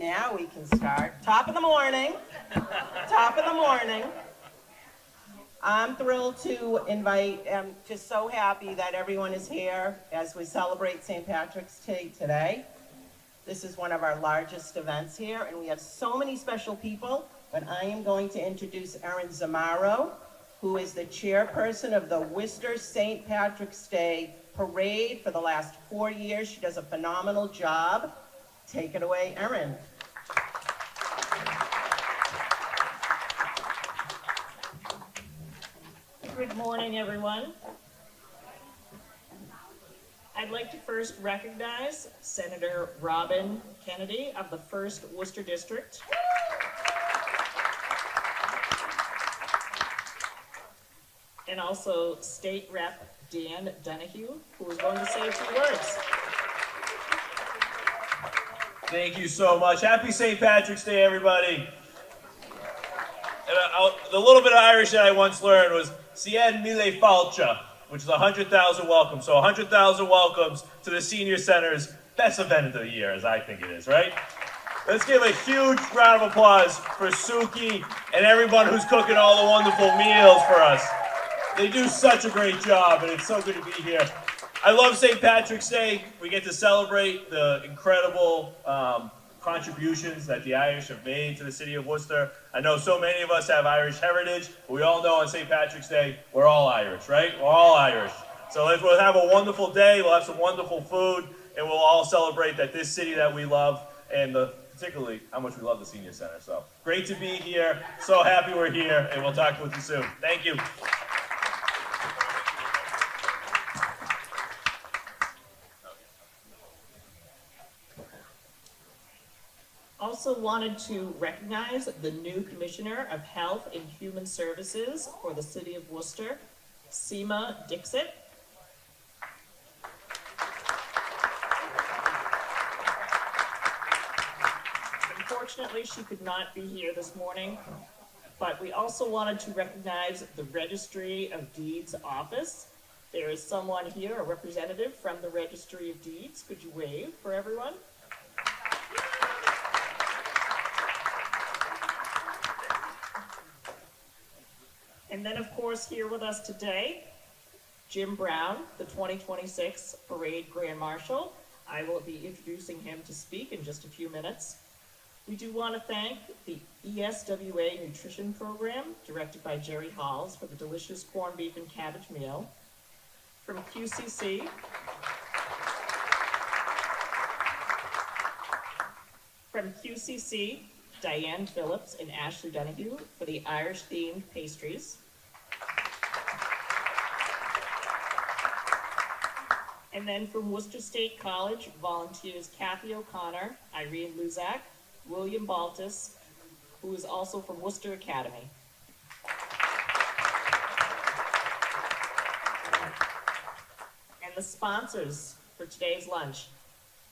Now we can start. Top of the morning. Top of the morning. I'm thrilled to invite, I'm just so happy that everyone is here as we celebrate St. Patrick's Day today. This is one of our largest events here, and we have so many special people, but I am going to introduce Erin Zamaro, who is the chairperson of the Worcester St. Patrick's Day Parade for the last 4 years. She does a phenomenal job. Take it away, Erin. Good morning, everyone. I'd like to first recognize Senator Robin Kennedy of the 1st Worcester District. And also State Rep Dan Donahue, who is going to say a few words. Thank you so much. Happy St. Patrick's Day, everybody. And the little bit of Irish that I once learned was Cien Mille Falcha, which is 100,000 welcomes. So 100,000 welcomes to the Senior Center's best event of the year, as I think it is, right? Let's give a huge round of applause for Suki and everyone who's cooking all the wonderful meals for us. They do such a great job, and it's so good to be here. I love St. Patrick's Day. We get to celebrate the incredible contributions that the Irish have made to the city of Worcester. I know so many of us have Irish heritage, but we all know on St. Patrick's Day, we're all Irish, right? We're all Irish. So we'll have a wonderful day, we'll have some wonderful food, and we'll all celebrate that this city that we love, and particularly how much we love the Senior Center. So great to be here, so happy we're here, and we'll talk with you soon. Thank you. Also wanted to recognize the new Commissioner of Health and Human Services for the City of Worcester, Seema Dixit. Unfortunately, she could not be here this morning, but we also wanted to recognize the Registry of Deeds office. There is someone here, a representative from the Registry of Deeds. Could you wave for everyone? And then, of course, here with us today, Jim Brown, the 2026 Parade Grand Marshal. I will be introducing him to speak in just a few minutes. We do want to thank the ESWA Nutrition Program, directed by Jerry Halls, for the delicious corned beef and cabbage meal. From QCC, Diane Phillips and Ashley Donahue for the Irish-themed pastries. And then from Worcester State College, volunteers Kathy O'Connor, Irene Luzak, William Baltus, who is also from Worcester Academy. And the sponsors for today's lunch: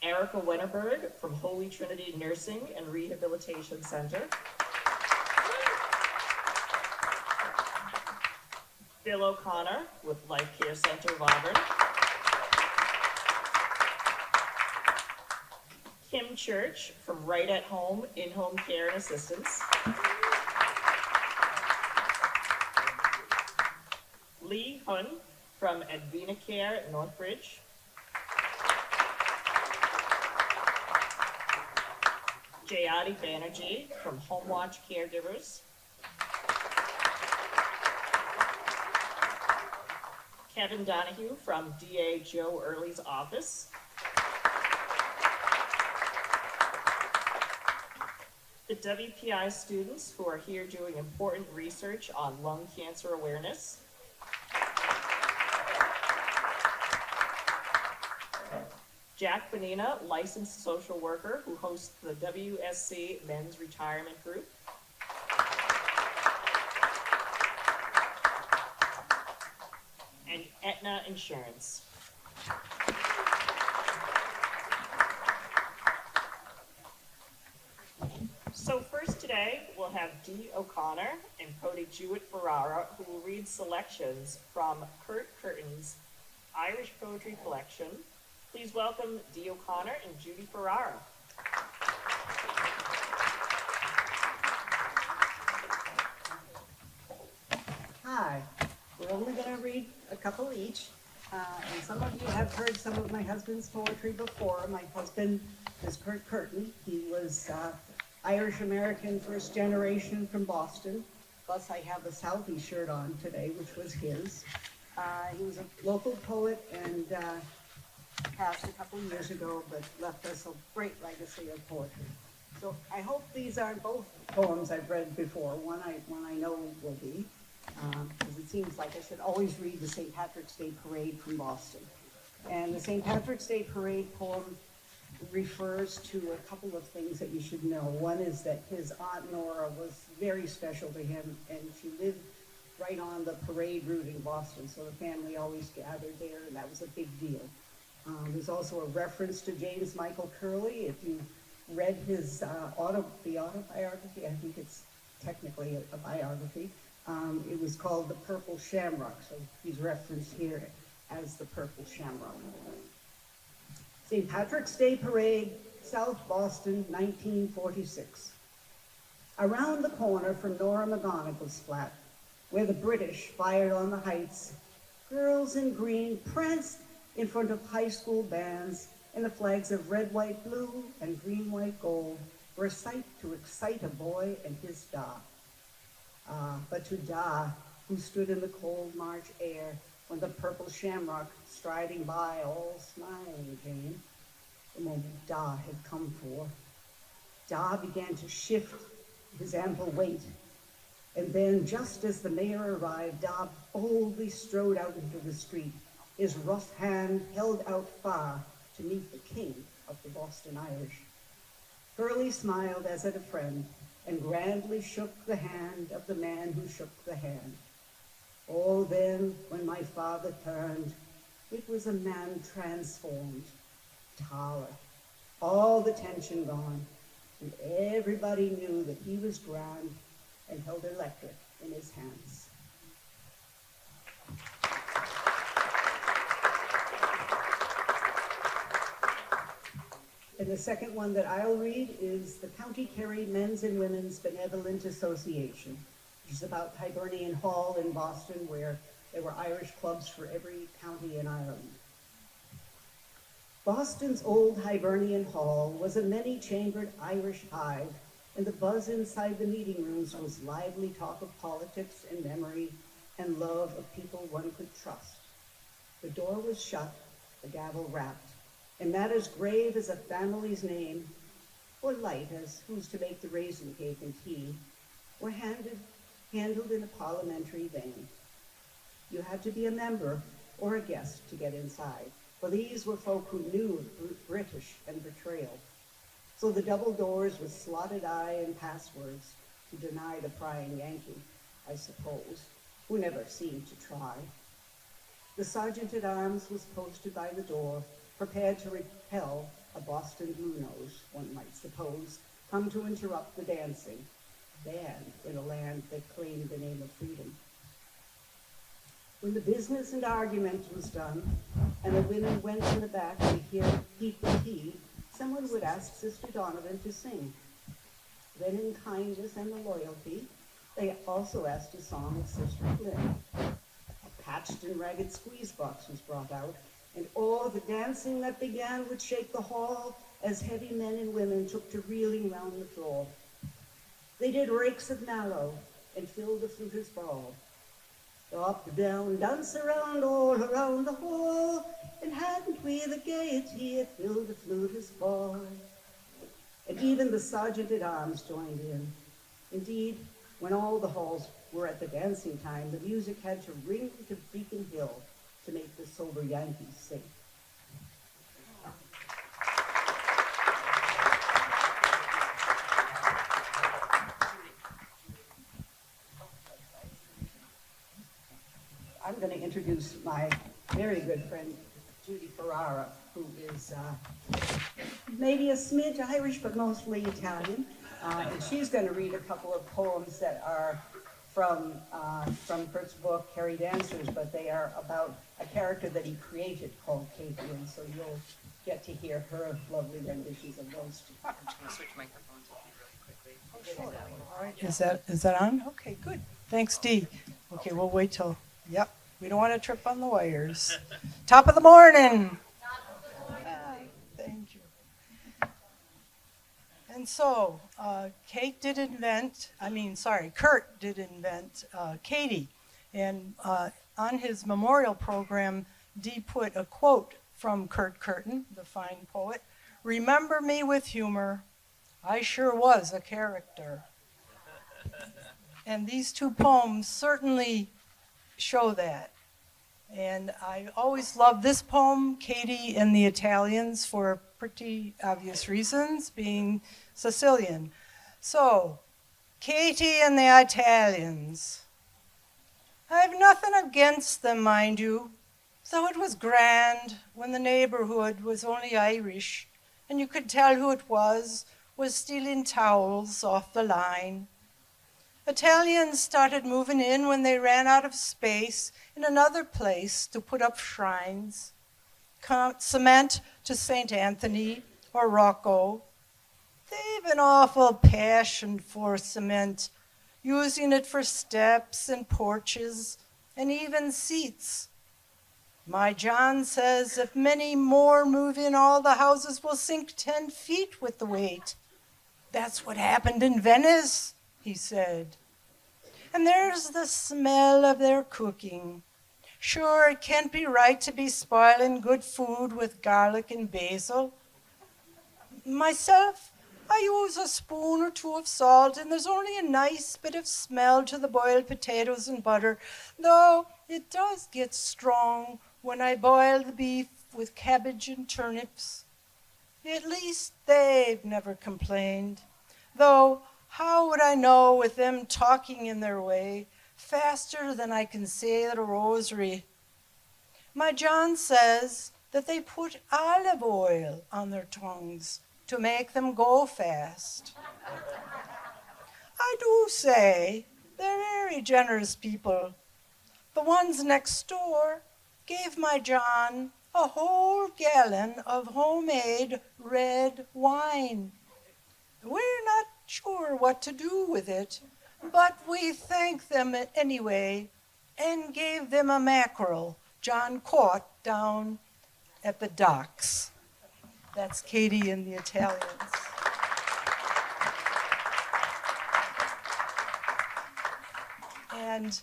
Erica Wennerberg from Holy Trinity Nursing and Rehabilitation Center, Bill O'Connor with Life Care Center of Auburn, Kim Church from Right at Home In-Home Care and Assistance, Lee Hun from Advena Care at Northbridge, Jayati Banerjee from Home Watch Caregivers, Kevin Donahue from DA Joe Early's office, the WPI students who are here doing important research on lung cancer awareness, Jack Bonina, licensed social worker who hosts the WSC Men's Retirement Group, and Aetna Insurance. So first today, we'll have Dee O'Connor and Cody Jewett-Ferrara, who will read selections from Kurt Curtin's Irish Poetry Collection. Please welcome Dee O'Connor and Judy Ferrara. couple each. And some of you have heard some of my husband's poetry before. My husband is Kurt Curtin. He was Irish-American, first generation from Boston. Plus, I have a Southie shirt on today, which was his. He was a local poet and passed a couple of years ago, but left us a great legacy of poetry. So I hope these aren't both poems I've read before. One I know will be, because it seems like I should always read the St. Patrick's Day Parade from Boston. And the St. Patrick's Day Parade poem refers to a couple of things that you should know. One is that his Aunt Nora was very special to him, and she lived right on the parade route in Boston, so the family always gathered there, and that was a big deal. There's also a reference to James Michael Curley. If you read his autobiography, I think it's technically a biography, it was called The Purple Shamrock, so he's referenced here as the Purple Shamrock. St. Patrick's Day Parade, South Boston, 1946. Around the corner from Nora McGonagall's flat, where the British fired on the heights, girls in green pranced in front of high school bands, and the flags of red, white, blue, and green, white, gold were a sight to excite a boy and his Da. But to Da, who stood in the cold March air when the purple shamrock striding by all smiling came, the moment Da had come for, Da began to shift his ample weight. And then, just as the mayor arrived, Da boldly strode out into the street, his rough hand held out far to meet the king of the Boston Irish. Curly smiled as at a friend, and grandly shook the hand of the man who shook the hand. Oh, then, when my father turned, it was a man transformed, taller, all the tension gone, and everybody knew that he was grand and held electric in his hands. And the second one that I'll read is the County Kerry Men's and Women's Benevolent Association, which is about Hibernian Hall in Boston, where there were Irish clubs for every county in Ireland. Boston's old Hibernian Hall was a many-chambered Irish hive, and the buzz inside the meeting rooms was lively talk of politics and memory and love of people one could trust. The door was shut, the gavel rapped, and matters grave as a family's name, or light as who's to make the raisin cake and tea, were handled in a parliamentary vein. You had to be a member or a guest to get inside, for these were folk who knew of British and betrayal. So the double doors with slotted eye and passwords to deny the prying Yankee, I suppose, who never seemed to try. The sergeant-at-arms was posted by the door, prepared to repel a Boston Blue Nose, one might suppose, come to interrupt the dancing, banned in a land that claimed the name of freedom. When the business and argument was done, and the women went in the back to hear heap the tea, someone would ask Sister Donovan to sing. Then in kindness and the loyalty, they also asked a song of Sister Flynn. A patched and ragged squeeze box was brought out, and all the dancing that began would shake the hall as heavy men and women took to reeling round the floor. They did rakes of mallow and filled the fluter's ball. Up, down, dance around, all around the hall, and hadn't we the gaiety it filled the fluter's ball. And even the sergeant-at-arms joined in. Indeed, when all the halls were at the dancing time, the music had to ring to Beacon Hill to make the sober Yankees sing. I'm going to introduce my very good friend, Judy Ferrara, who is maybe a smidge Irish, but mostly Italian. And she's going to read a couple of poems that are from Kurt's book, Kerry Dancers, but they are about a character that he created called Katie, and so you'll get to hear her lovely renditions of those two. I'm just going to switch microphones with you really quickly. All right, is that on? Okay, good. Thanks, Dee. Okay, we'll wait till, yep, We don't want to trip on the wires. Top of the morning. Ah, thank you. And so, Kurt did invent Katie. And on his memorial program, Dee put a quote from Kurt Curtin, the fine poet. "Remember me with humor. I sure was a character." And these two poems certainly show that. And I always loved this poem, Katie and the Italians, for pretty obvious reasons, being Sicilian. So, Katie and the Italians. I have nothing against them, mind you, though it was grand when the neighborhood was only Irish, and you could tell who it was stealing towels off the line. Italians started moving in when they ran out of space in another place to put up shrines, cement to St. Anthony or Rocco. They've an awful passion for cement, using it for steps and porches and even seats. My John says if many more move in, all the houses will sink 10 feet with the weight. That's what happened in Venice, he said. And there's the smell of their cooking. Sure, it can't be right to be spoiling good food with garlic and basil. Myself, I use a spoon or two of salt, and there's only a nice bit of smell to the boiled potatoes and butter, though it does get strong when I boil the beef with cabbage and turnips. At least they've never complained, though how would I know with them talking in their way faster than I can say the rosary? My John says that they put olive oil on their tongues to make them go fast. I do say they're very generous people. The ones next door gave my John a whole gallon of homemade red wine. We're not sure what to do with it, but we thanked them anyway and gave them a mackerel John caught down at the docks. That's Katie and the Italians. And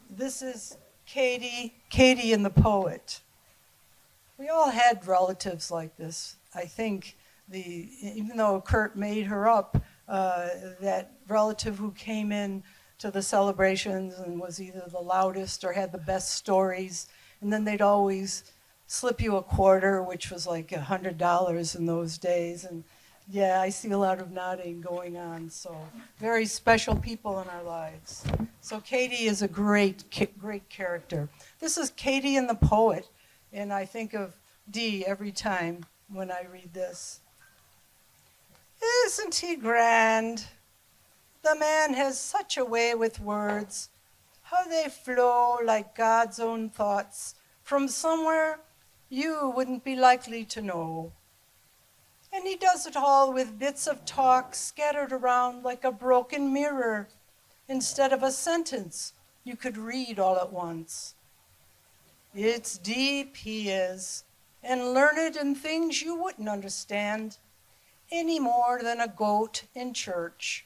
this is Katie and the poet. We all had relatives like this. I think even though Kurt made her up, that relative who came in to the celebrations and was either the loudest or had the best stories, and then they'd always slip you a quarter, which was like $100 in those days. And yeah, I see a lot of nodding going on. So very special people in our lives. So Katie is a great character. This is Katie and the poet, and I think of Dee every time when I read this. Isn't he grand? The man has such a way with words, how they flow like God's own thoughts from somewhere you wouldn't be likely to know. And he does it all with bits of talk scattered around like a broken mirror instead of a sentence you could read all at once. It's deep, he is, and learned in things you wouldn't understand any more than a goat in church.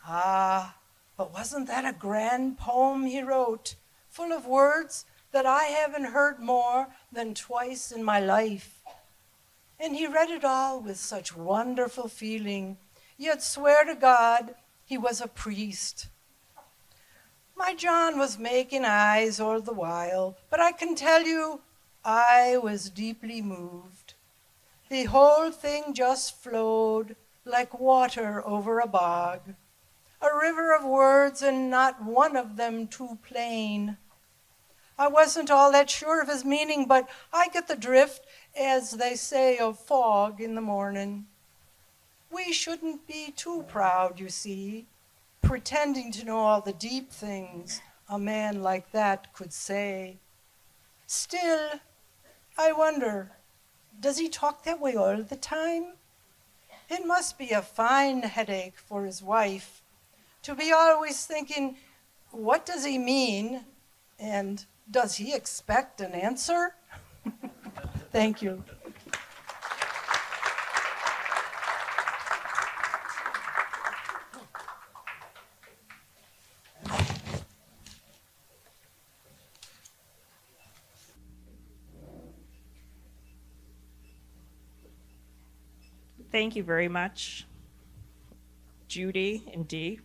Ah, but wasn't that a grand poem he wrote, full of words that I haven't heard more than twice in my life? And he read it all with such wonderful feeling, yet swear to God he was a priest. My John was making eyes all the while, but I can tell you I was deeply moved. The whole thing just flowed like water over a bog, a river of words and not one of them too plain. I wasn't all that sure of his meaning, but I get the drift, as they say, of fog in the morning. We shouldn't be too proud, you see, pretending to know all the deep things a man like that could say. Still, I wonder, does he talk that way all the time? It must be a fine headache for his wife to be always thinking, what does he mean? And does he expect an answer? Thank you. Thank you very much, Judy and Dee.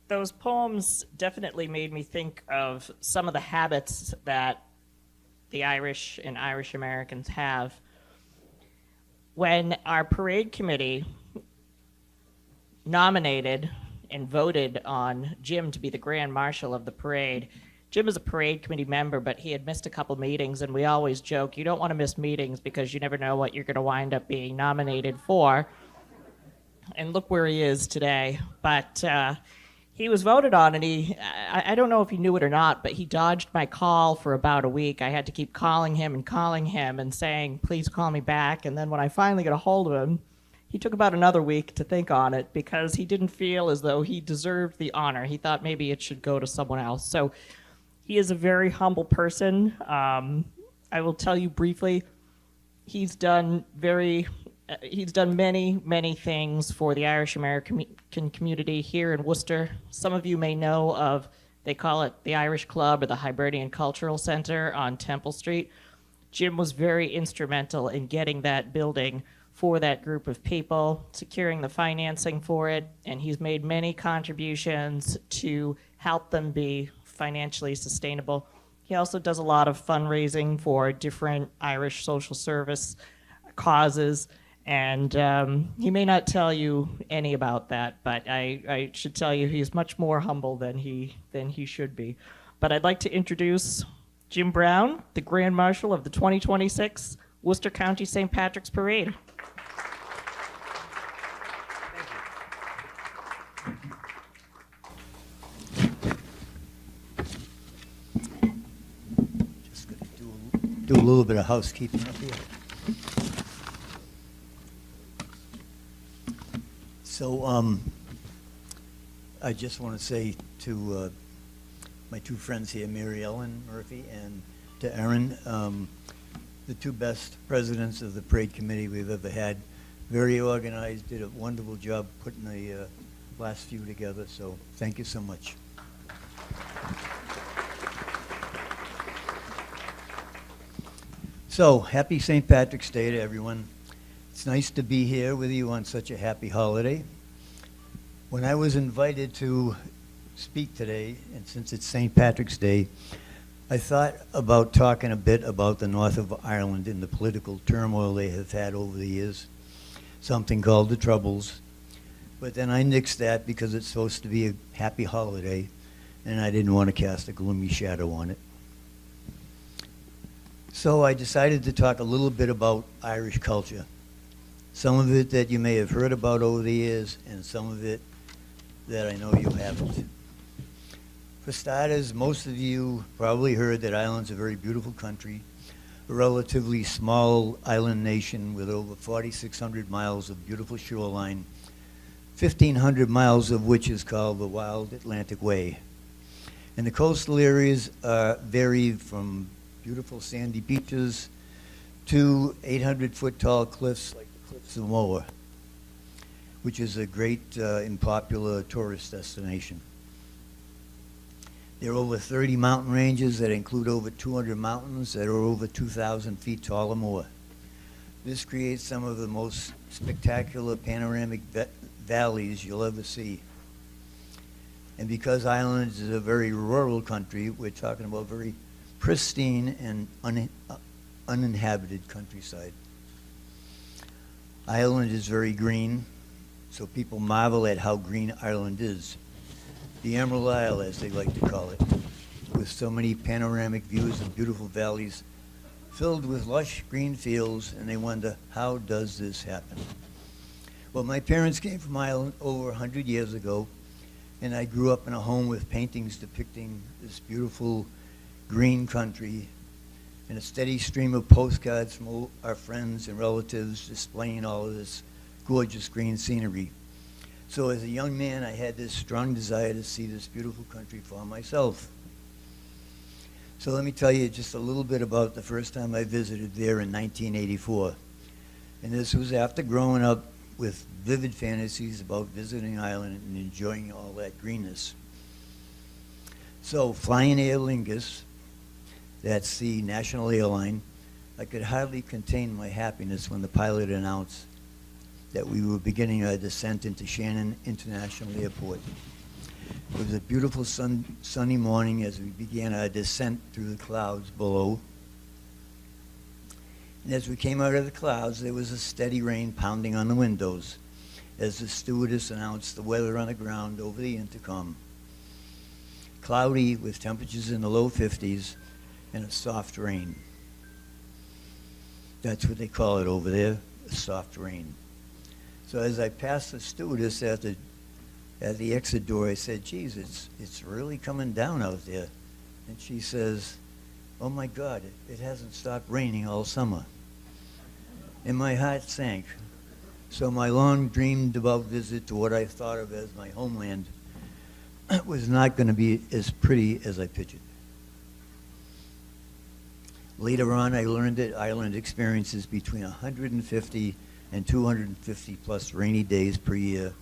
Those poems definitely made me think of some of the habits that the Irish and Irish Americans have. When our parade committee nominated and voted on Jim to be the Grand Marshal of the parade, Jim is a parade committee member, but he had missed a couple meetings, and we always joke, you don't want to miss meetings because you never know what you're going to wind up being nominated for. And look where he is today. But he was voted on, and I don't know if he knew it or not, but he dodged my call for about a week. I had to keep calling him and saying, please call me back. And then when I finally got a hold of him, he took about another week to think on it because he didn't feel as though he deserved the honor. He thought maybe it should go to someone else. So he is a very humble person. I will tell you briefly, he's done many, many things for the Irish American community here in Worcester. Some of you may know of, they call it the Irish Club or the Hibernian Cultural Center on Temple Street. Jim was very instrumental in getting that building for that group of people, securing the financing for it, and he's made many contributions to help them be financially sustainable. He also does a lot of fundraising for different Irish social service causes, and he may not tell you any about that, but I should tell you he's much more humble than he should be. But I'd like to introduce Jim Brown, the Grand Marshal of the 2026 Worcester County St. Patrick's Parade. Just going to do a little bit of housekeeping up here. So I just want to say to my two friends here, Mary Ellen Murphy and to Erin, the two best presidents of the parade committee we've ever had. Very organized, did a wonderful job putting the last few together, so thank you so much. So, happy St. Patrick's Day to everyone. It's nice to be here with you on such a happy holiday. When I was invited to speak today, and since it's St. Patrick's Day, I thought about talking a bit about the north of Ireland and the political turmoil they have had over the years, something called the Troubles. But then I nixed that because it's supposed to be a happy holiday, and I didn't want to cast a gloomy shadow on it. So I decided to talk a little bit about Irish culture. Some of it that you may have heard about over the years, and some of it that I know you haven't. For starters, most of you probably heard that Ireland's a very beautiful country, a relatively small island nation with over 4,600 miles of beautiful shoreline, 1,500 miles of which is called the Wild Atlantic Way. And the coastal areas vary from beautiful sandy beaches to 800-foot tall cliffs like the Cliffs of Moher, which is a great and popular tourist destination. There are over 30 mountain ranges that include over 200 mountains that are over 2,000 feet tall or more. This creates some of the most spectacular panoramic valleys you'll ever see. And because Ireland is a very rural country, we're talking about very pristine and uninhabited countryside. Ireland is very green, so people marvel at how green Ireland is. The Emerald Isle, as they like to call it, with so many panoramic views and beautiful valleys filled with lush green fields, and they wonder, how does this happen? Well, my parents came from Ireland over 100 years ago, and I grew up in a home with paintings depicting this beautiful green country and a steady stream of postcards from all our friends and relatives displaying all of this gorgeous green scenery. So as a young man, I had this strong desire to see this beautiful country for myself. So let me tell you just a little bit about the first time I visited there in 1984. And this was after growing up with vivid fantasies about visiting Ireland and enjoying all that greenness. So flying Aer Lingus, that's the national airline, I could hardly contain my happiness when the pilot announced that we were beginning our descent into Shannon International Airport. It was a beautiful sunny morning as we began our descent through the clouds below. And as we came out of the clouds, there was a steady rain pounding on the windows as the stewardess announced the weather on the ground over the intercom. Cloudy with temperatures in the low 50s and a soft rain. That's what they call it over there, a soft rain. So as I passed the stewardess at the exit door, I said, geez, it's really coming down out there. And she says, oh my God, it hasn't stopped raining all summer. And my heart sank. So my long dreamed about visit to what I thought of as my homeland was not going to be as pretty as I pictured. Later on, I learned that Ireland experiences between 150 and 250 plus rainy days per year,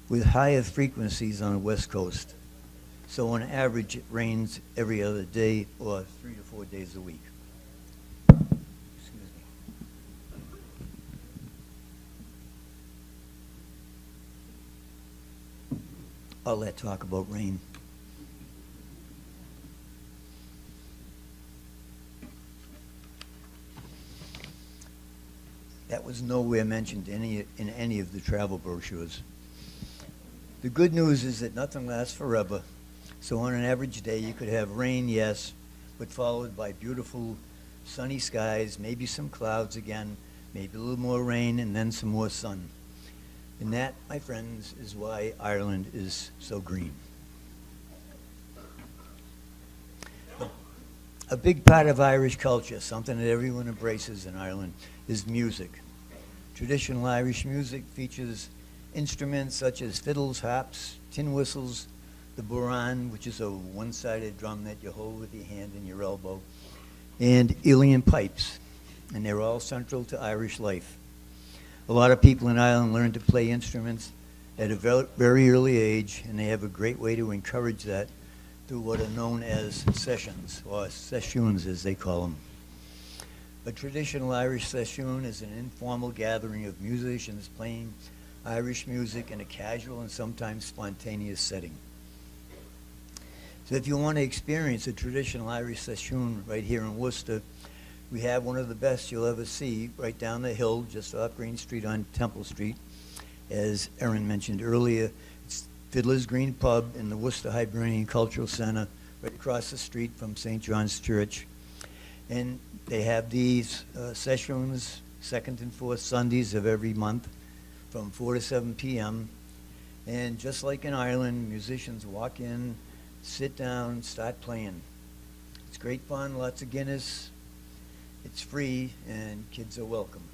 with higher frequencies on the West Coast. So on average, it rains every other day or 3 to 4 days a week. Excuse me. All that talk about rain. That was nowhere mentioned in any of the travel brochures. The good news is that nothing lasts forever. So on an average day, you could have rain, yes, but followed by beautiful sunny skies, maybe some clouds again, maybe a little more rain, and then some more sun. And that, my friends, is why Ireland is so green. A big part of Irish culture, something that everyone embraces in Ireland, is music. Traditional Irish music features instruments such as fiddles, harps, tin whistles, the buran, which is a one-sided drum that you hold with your hand and your elbow, and Uilleann pipes, and they're all central to Irish life. A lot of people in Ireland learn to play instruments at a very early age, and they have a great way to encourage that through what are known as sessions, or sessions as they call them. A traditional Irish session is an informal gathering of musicians playing Irish music in a casual and sometimes spontaneous setting. So if you want to experience a traditional Irish session right here in Worcester, we have one of the best you'll ever see right down the hill, just off Green Street on Temple Street. As Erin mentioned earlier, it's Fiddler's Green Pub in the Worcester Hibernian Cultural Center, right across the street from St. John's Church. And they have these sessions second and fourth Sundays of every month from 4 to 7 p.m. And just like in Ireland, musicians walk in, sit down, start playing. It's great fun, lots of Guinness. It's free, and kids are welcome.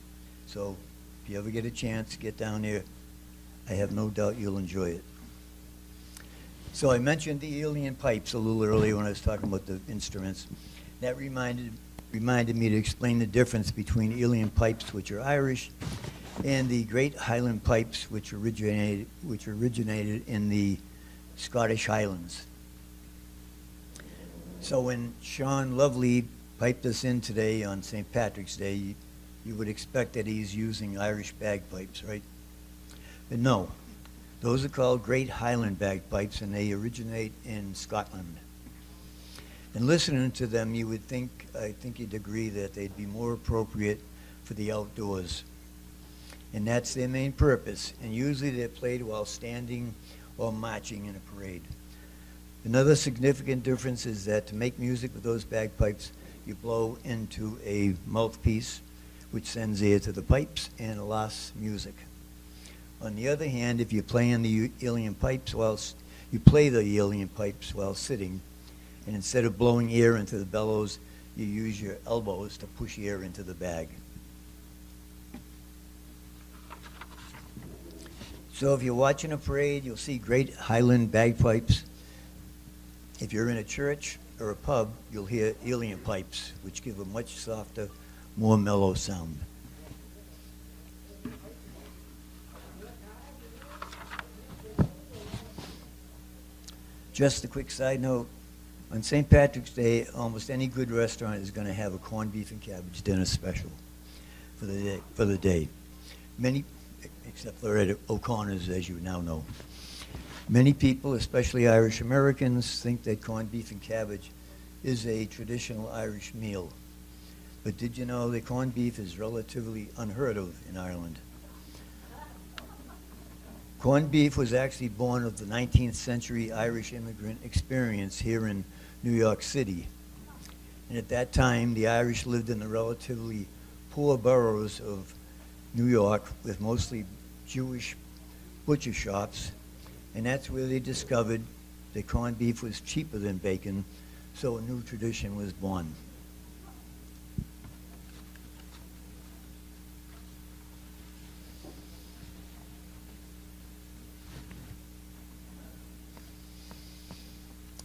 So if you ever get a chance, get down there. I have no doubt you'll enjoy it. So I mentioned the Uilleann pipes a little earlier when I was talking about the instruments. That reminded me to explain the difference between Uilleann pipes, which are Irish, and the Great Highland pipes, which originated in the Scottish Highlands. So when Sean Lovely piped us in today on St. Patrick's Day, you would expect that he's using Irish bagpipes, right? But no, those are called Great Highland bagpipes, and they originate in Scotland. And listening to them, you would think, I think you'd agree that they'd be more appropriate for the outdoors. And that's their main purpose. And usually they're played while standing or marching in a parade. Another significant difference is that to make music with those bagpipes, you blow into a mouthpiece, which sends air to the pipes and lasts music. On the other hand, if you're playing the Uilleann pipes you play the Uilleann pipes while sitting, and instead of blowing air into the bellows, you use your elbows to push air into the bag. So if you're watching a parade, you'll see Great Highland bagpipes. If you're in a church or a pub, you'll hear alien pipes, which give a much softer, more mellow sound. Just a quick side note, on St. Patrick's Day, almost any good restaurant is going to have a corned beef and cabbage dinner special for the day. Many, except for at O'Connor's, as you now know. Many people, especially Irish Americans, think that corned beef and cabbage is a traditional Irish meal. But did you know that corned beef is relatively unheard of in Ireland? Corned beef was actually born of the 19th century Irish immigrant experience here in New York City. And at that time, the Irish lived in the relatively poor boroughs of New York with mostly Jewish butcher shops, and that's where they discovered that corned beef was cheaper than bacon, so a new tradition was born.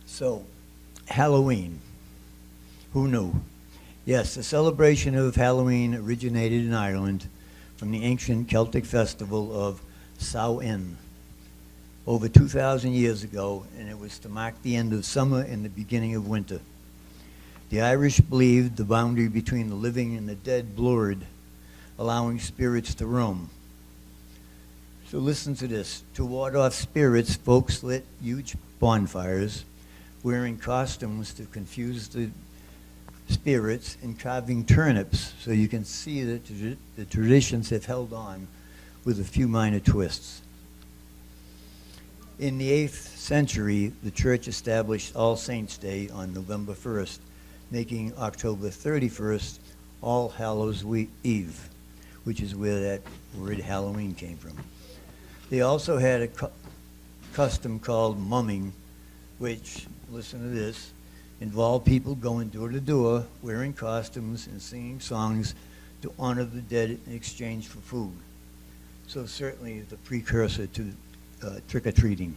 So, Halloween. Who knew? Yes, the celebration of Halloween originated in Ireland from the ancient Celtic festival of Samhain over 2,000 years ago, and it was to mark the end of summer and the beginning of winter. The Irish believed the boundary between the living and the dead blurred, allowing spirits to roam. So listen to this. To ward off spirits, folks lit huge bonfires, wearing costumes to confuse the spirits, and carving turnips, so you can see that the traditions have held on with a few minor twists. In the 8th century, the church established All Saints' Day on November 1st, making October 31st All Hallows Eve, which is where that word Halloween came from. They also had a custom called mumming, which, listen to this, involved people going door to door, wearing costumes and singing songs to honor the dead in exchange for food. So certainly the precursor to trick-or-treating.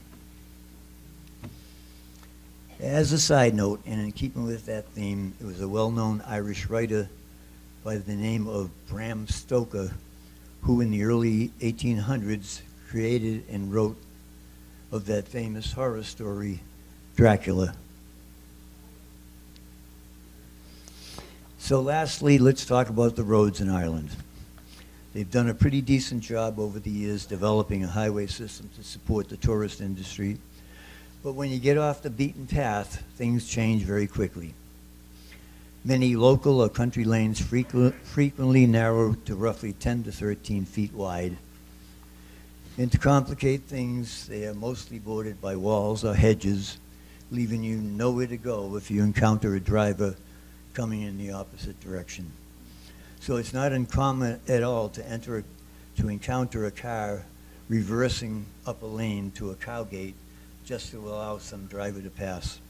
As a side note, and in keeping with that theme, it was a well-known Irish writer by the name of Bram Stoker who in the early 1800s created and wrote of that famous horror story, Dracula. So lastly, let's talk about the roads in Ireland. They've done a pretty decent job over the years developing a highway system to support the tourist industry. But when you get off the beaten path, things change very quickly. Many local or country lanes frequently narrow to roughly 10 to 13 feet wide. And to complicate things, they are mostly bordered by walls or hedges, leaving you nowhere to go if you encounter a driver coming in the opposite direction. So it's not uncommon at all to encounter a car reversing up a lane to a cow gate just to allow some driver to pass.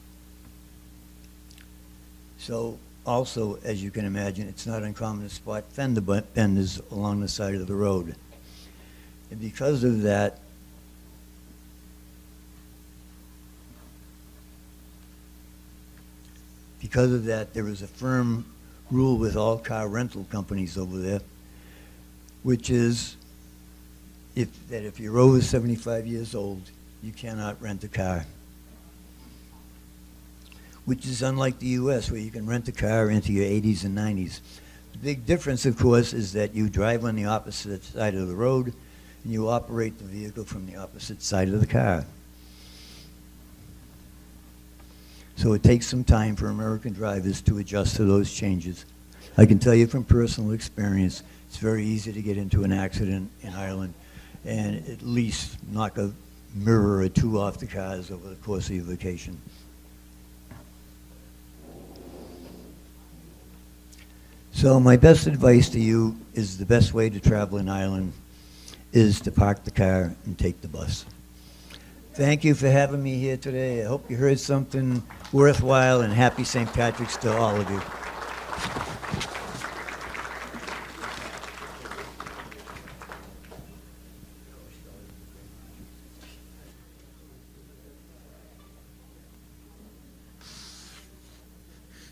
So also, as you can imagine, it's not uncommon to spot fender benders along the side of the road. And because of that, there is a firm rule with all car rental companies over there, which is if you're over 75 years old, you cannot rent a car. Which is unlike the US, where you can rent a car into your 80s and 90s. The big difference, of course, is that you drive on the opposite side of the road and you operate the vehicle from the opposite side of the car. So it takes some time for American drivers to adjust to those changes. I can tell you from personal experience, it's very easy to get into an accident in Ireland and at least knock a mirror or two off the cars over the course of your vacation. So my best advice to you is the best way to travel in Ireland is to park the car and take the bus. Thank you for having me here today. I hope you heard something worthwhile, and happy St. Patrick's to all of you.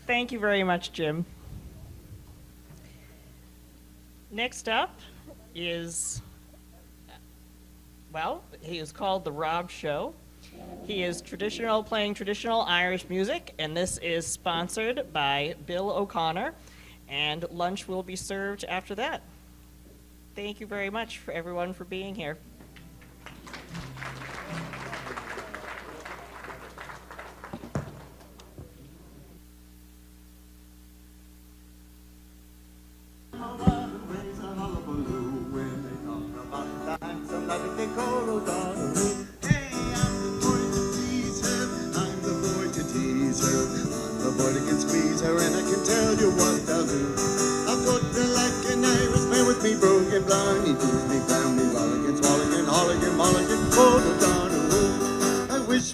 Thank you very much, Jim. Next up is, well, he is called The Rob Show. He is playing traditional Irish music, and this is sponsored by Bill O'Connor, and lunch will be served after that. Thank you very much for everyone for being here.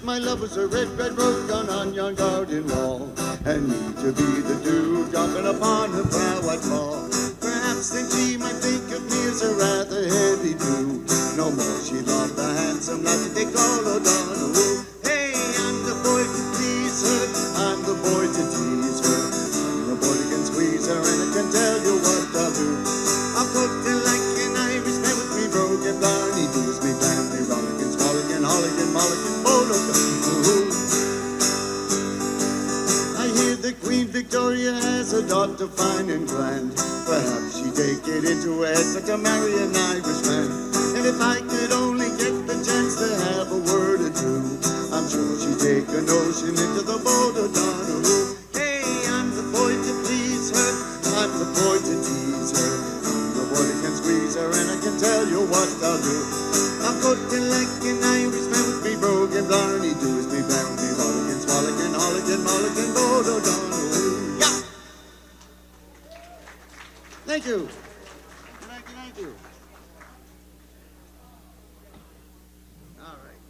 My love was a red, red rose gone on yon garden wall, and me to be the dew dropping upon her brow I'd fall. Perhaps then she might think of me as a rather heavy dew. No more she loved the handsome lad that they call O'Donoghue. Hey, I'm the boy to please her, I'm the boy to tease her, I'm the boy that can squeeze her, and I can tell you what I'll do. I'll put her like an Irishman with me broken blarney doos, me blarney rollickin', swallickin', hollickin', mollickin'. I hear that Queen Victoria has a daughter fine and grand. Perhaps she'd take it into her head to marry an Irishman. And if I could only get the chance to have a word or two, I'm sure she'd take a notion into the boat of O'Donoghue. Hey, I'm the boy to please her, I'm the boy to tease her, I'm the boy that can squeeze her, and I can tell you what I'll do. I'll go to like an Irishman with me broken blarney doos, me bounty, rollickin', swallickin', hollickin', mollickin', boat O'Donoghue. Yeah! Thank you. Thank you. All right.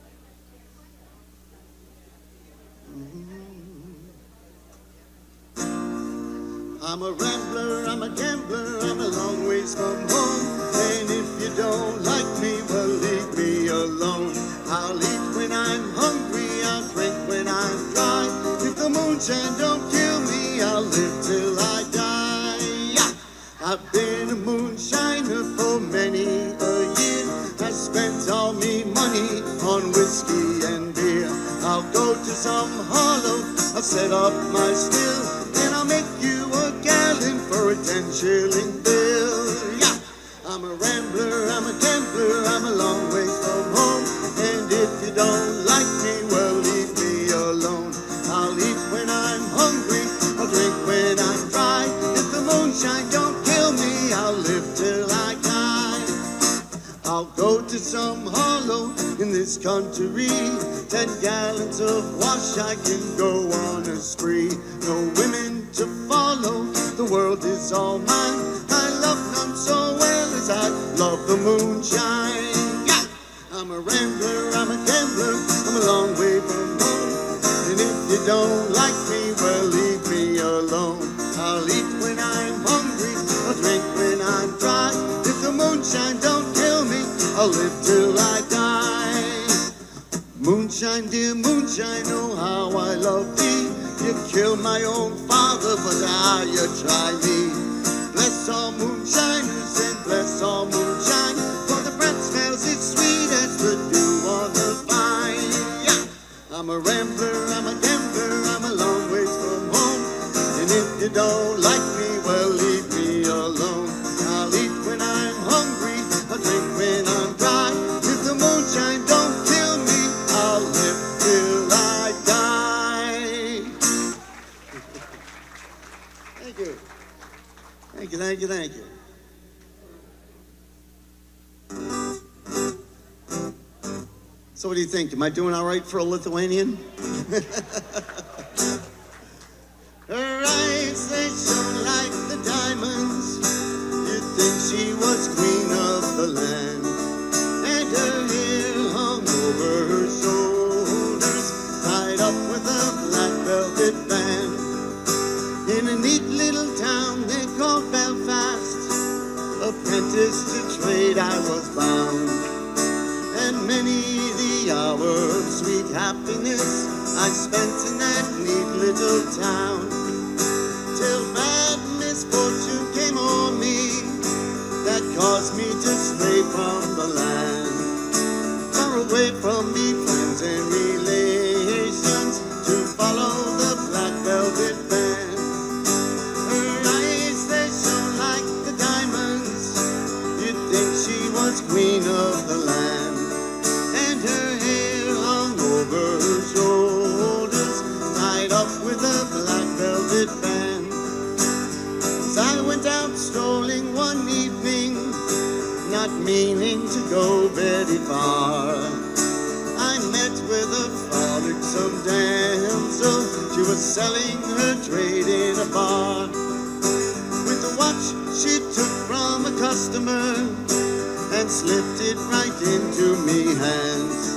I'm a rambler, I'm a gambler, I'm a long ways from home. And if you don't like me, well, leave me alone. I'll eat when I'm hungry, I'll drink when I'm dry. If the moonshine don't kill me, I'll live till I die. Yeah. I've been a moonshiner for many a year. I spent all me money on whiskey and beer. I'll go to some hollow, I'll set up my still, and I'll make you a gallon for a 10-shilling bill. Yeah. I'm a rambler, I'm a gambler, I'm a long ways from home. And if you don't like me, well, leave me alone. I'll eat when I'm hungry, I'll drink when I'm dry. If the moonshine don't kill me, I'll live till I die. I'll go to some hollow in this country, 10 gallons of wash, I can go on a spree. No women to follow, the world is all mine. I love none so well as I love the moonshine. Yeah! I'm a rambler, I'm a gambler, I'm a long way from home. And if you don't like me, well, leave me alone. I'll eat when I'm hungry, I'll drink when I'm dry. If the moonshine don't kill me, I'll live till I die. Moonshine, dear moonshine, oh how I love thee. You killed my own father, but now you try me. Bless all moonshiners and bless all moonshine, for the breath smells as sweet as the dew on the vine. Yeah. I'm a rambler, I'm a gambler, I'm a long ways from home. And if you don't like me, well, leave me alone. I'll eat when I'm hungry, I'll drink when I'm dry. If the moonshine don't kill me, I'll live till I die. Thank you. Thank you, thank you, thank you. So what do you think? Am I doing all right for a Lithuanian? Her eyes, they shone like the diamonds. You'd think she was queen of the land. And her hair hung over her shoulders, tied up with a black velvet band. In a neat little town they called Belfast, apprentice to trade I was bound. And many the hour of sweet happiness I spent in that neat little town. from the land, far away from me friends and relations, to follow the black velvet band. Her eyes, they shone like the diamonds, you'd think she was queen of the land, and her hair hung over her shoulders, tied up with a black velvet band. As I went out strolling one evening, not meaning to go very far, I met with a frolicsome damsel. She was selling her trade in a bar. With the watch she took from a customer and slipped it right into me hands.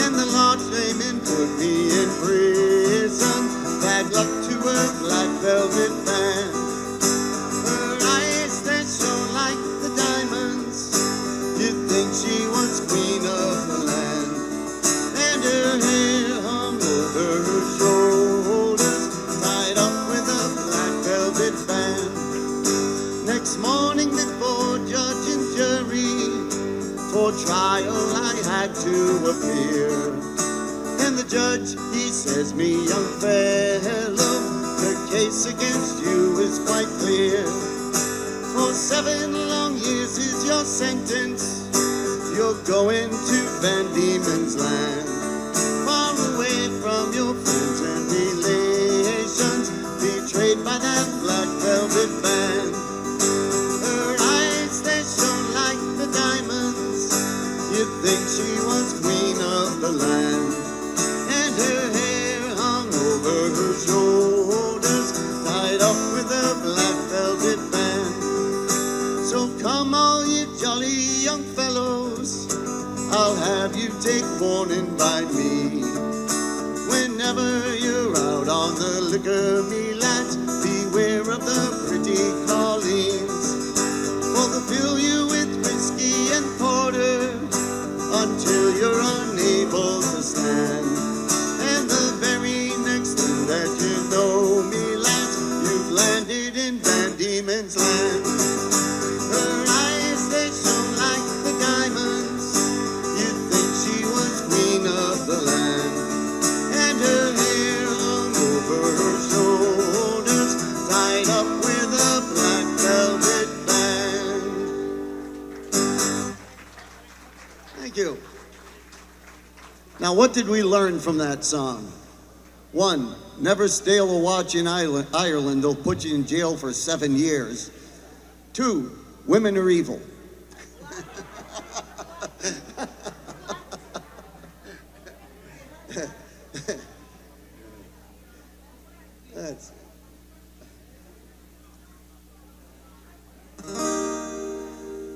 Then the law came and put me in prison. Bad luck to her black velvet band. Her eyes, they shone like the diamonds, you'd think she was queen of the land, and her hair hung over her shoulders, tied up with a black velvet band. Next morning before judge and jury, for trial I had to appear, and the judge, he says, me young fellow, the case against you is quite clear. For 7 long years is your sentence, you're going to Van Diemen's land, far away from your friends and relations, betrayed by that black velvet band. Her eyes, they shone like the diamonds, you'd think she was queen of the land, and her hair hung over her shoulders, tied up with a black velvet band. So come all you jolly young fellows, I'll have you take warning by me. Whenever you're out on the liquor me lads, beware of the pretty Colleens, for they'll fill you with whiskey and porter until you're unable to stand. And the very next thing that you know, me lads, you've landed in Van Diemen's land. Her eyes, they shone like the diamonds, you'd think she was queen of the land, and her hair hung over her shoulders, tied up with a black velvet band. Thank you. Now, what did we learn from that song? 1, never steal a watch in Ireland, they'll put you in jail for 7 years. 2, women are evil. That's...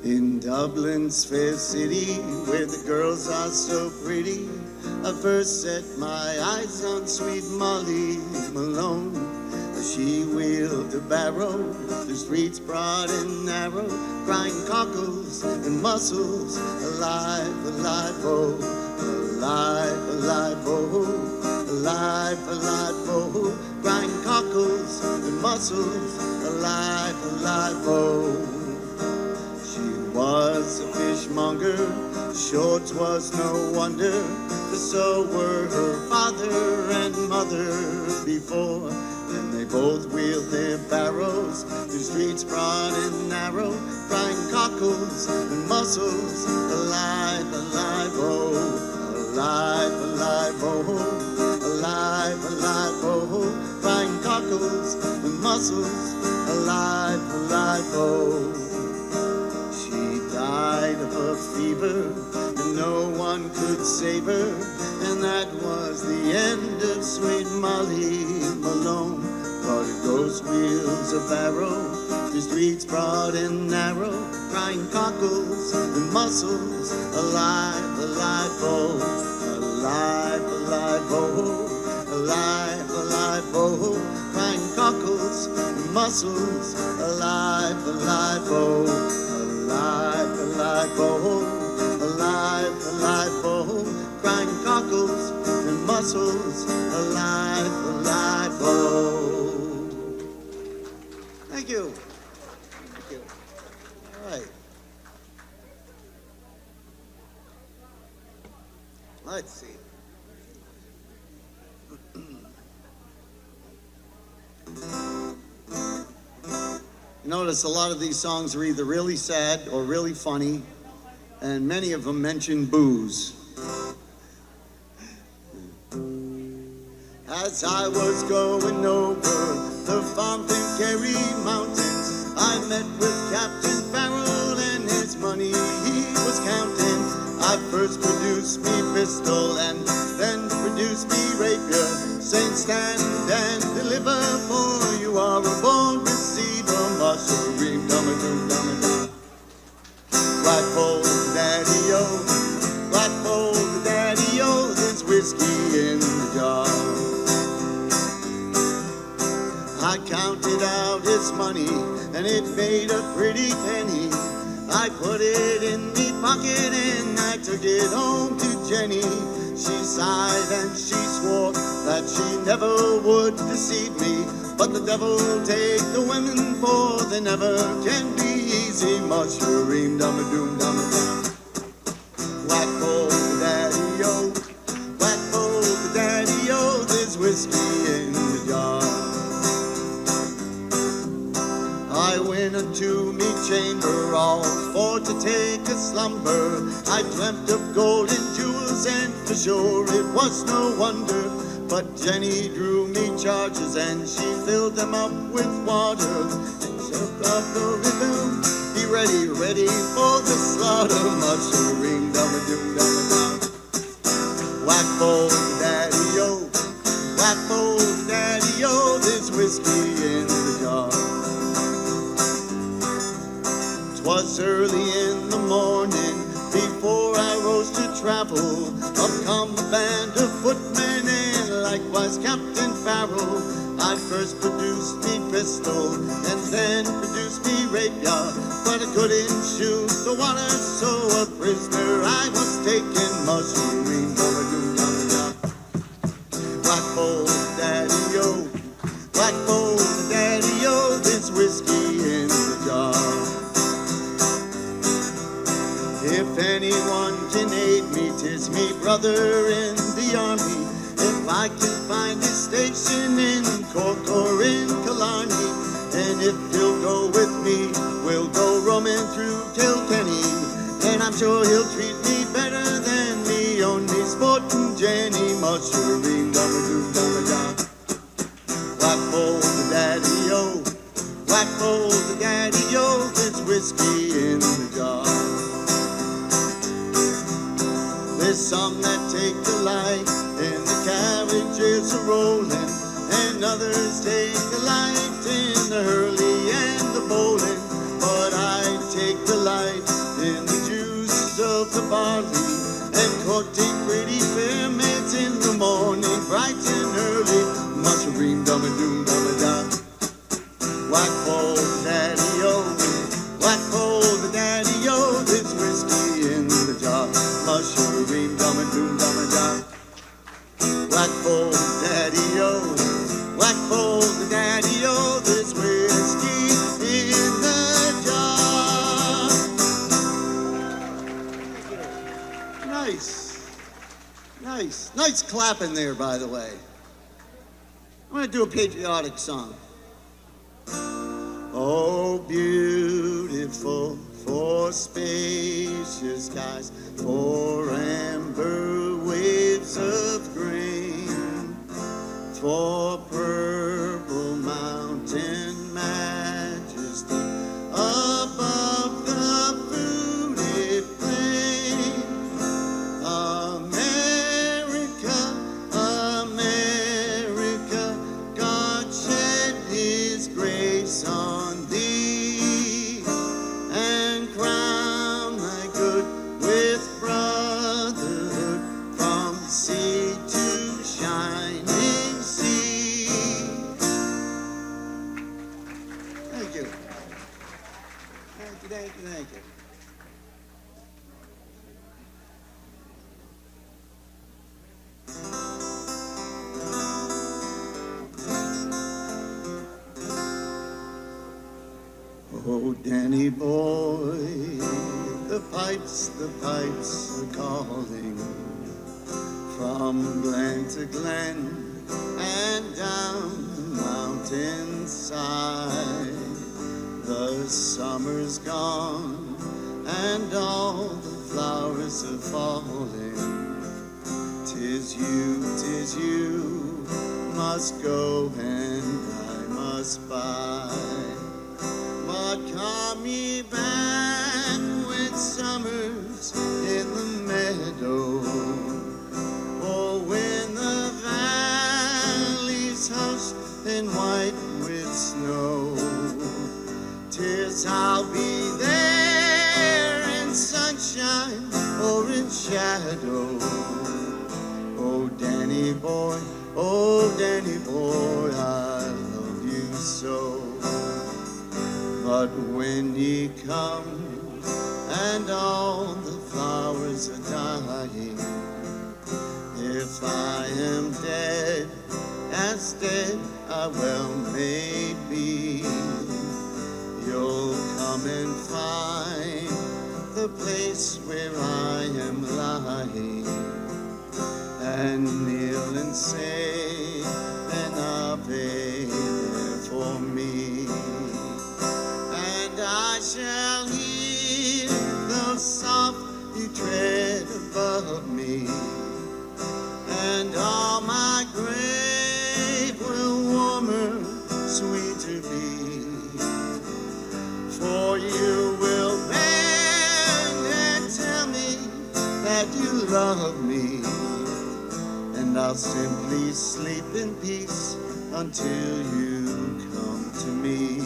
In Dublin's fair city, where the girls are so pretty, I first set my eyes on sweet Molly Malone. She wheeled a barrow, the streets broad and narrow, crying cockles and mussels, alive, alive, oh, alive, alive, oh, alive, alive, oh, crying cockles and mussels, alive, alive, oh. Was a fishmonger, sure 'twas no wonder, for so were her father and mother before. Then they both wheeled their barrows through streets broad and narrow, crying cockles and mussels, alive, alive, oh, alive, alive, oh, alive, alive, oh, crying cockles and mussels, alive, alive, oh. Died of a fever, and no one could save her, and that was the end of sweet Molly Malone. But a ghost wheels a barrow, the streets broad and narrow, crying cockles and mussels, alive, alive, oh, alive, alive, oh, alive, alive, oh, crying cockles and mussels, alive, alive, oh. Alive, alive, oh, alive, alive, oh, crying cockles and mussels, alive, alive, oh. Thank you. Thank you. All right. Let's see. Notice a lot of these songs are either really sad or really funny, and many of them mention booze. As I was going over the Fountain Kerry Mountains, I met with Captain Farrell and his money he was counting. I first produced me pistol and then produced me rapier, saying stand and deliver, for you are a born receiver, mushroom, dum-a-doo, dum-a-doo. Black Bull, daddy-o, Black Bull, daddy-o, there's whiskey in the jar. I counted out his money, and it made a pretty penny. I put it in me pocket, and I took it home to Jenny. She sighed and she swore that she never would deceive me. But the devil take the women, for they never can be easy. Mushroom, dum-a-doom, dum-a-dum. Black Bull, daddy-o, Black Bull, daddy-o, there's whiskey in the jar. I went unto me chamber, all for to take a slumber. I dreamt of gold and jewels, and for sure it was no wonder. But Jenny drew me charges, and she filled them up with water. And shook up the rhythm, be ready, ready for the slaughter. Mushroom, dum-a-doom, dum-a-dum. Whack Bull, daddy-o, Whack Bull, daddy-o, there's whiskey in the jar. 'Twas early in the morning, before I rose to travel. Up come a band of footmen, and likewise Captain Farrell. I first produced me pistol, and then produced me rapier, but I couldn't shoot the water, so a prisoner I was taken. Mushroom, dum-a-doo, dum-a-dum. Black Bull, daddy-o, Black Bull, daddy-o, there's whiskey in the jar. If anyone can aid me, 'tis me brother in the army. If I can find his station in Cork or in Killarney, and if he'll go with me, we'll go roaming through Kilkenny. And I'm sure he'll treat me better than me only sporting Jenny. Mushroom, dum-a-doo, dum-a-dum. Black Bull, the daddy-o, Black Bull, the daddy-o, there's whiskey in the jar. There's some that take delight in the carriages a-rolling, and others take delight in the hurley and the bowling. But I take delight in the juice of the barley, and courting pretty fair maids in the morning, bright and early. Mushroom, dum-a-doom, dum-a-dum. Whack Bull, daddy-o, Whack Bull, the daddy-o, there's whiskey in the jar. Mushroom, dum-a-doom, dum-a-dum. Whack Bull, daddy-o, Whack Bull, the daddy-o, there's whiskey in the jar. Nice. Nice. Nice clapping there, by the way. I'm going to do a patriotic song. Oh, beautiful, for spacious skies, for amber waves of grain, for purple mountain majesty above the fruited plain. America, America, God shed his grace on thee, and crown thy good with brotherhood from sea to shining sea. Thank you. Thank you, thank you, thank you. Oh, Danny boy, the pipes are calling. from glen to glen and down the mountainside. The summer's gone and all the flowers are falling. 'Tis you must go and I must bide. But call me back when summer's in the meadow, or when the valley's hushed and white with snow. 'Tis I'll be there in sunshine or in shadow. Oh, Danny boy, I love you so. But when ye come and all the flowers are dying, if I am dead, as dead I well may be, you'll come and find the place where I am lying, and kneel and say an Ave there for me. And I shall hear the soft you tread above me, and all my grave will warmer, sweeter be. For you will bend and tell me that you love me, and I'll simply sleep in peace until you come to me.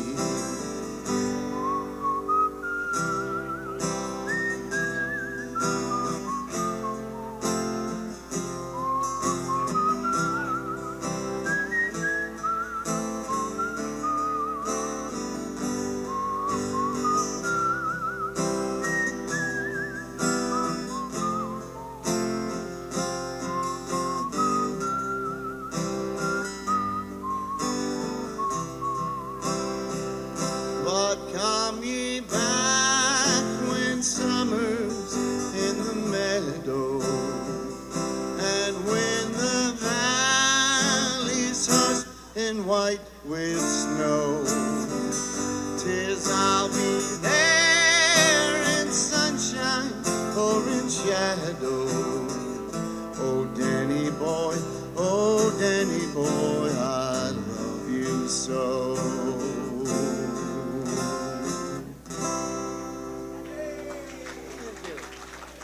But come ye back when summer's in the meadow, and when the valley's hushed and white with snow. 'Tis I'll be there in sunshine or in shadow. Oh, Danny boy, I love you so.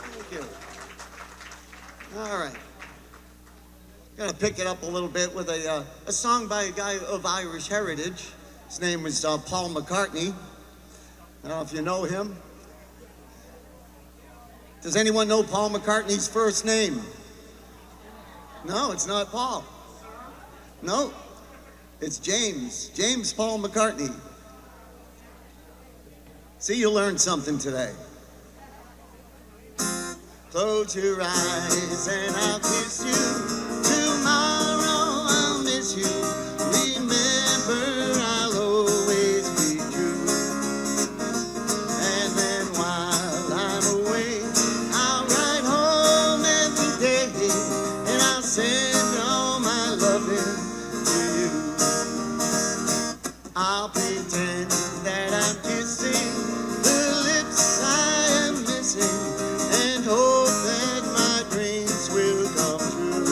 Thank you. All right. Gonna pick it up a little bit with a song by a guy of Irish heritage. His name was Paul McCartney. I don't know if you know him. Does anyone know Paul McCartney's first name? No, it's not Paul. No, it's James. James Paul McCartney. See, you learned something today. Close your eyes and I'll kiss you. Tomorrow I'll miss you. Remember, I'll always be true. And then while I'm away, I'll ride home every day, and I'll send all my loving to you. I'll pretend that I'm kissing the lips I am missing, and hope that my dreams will come true.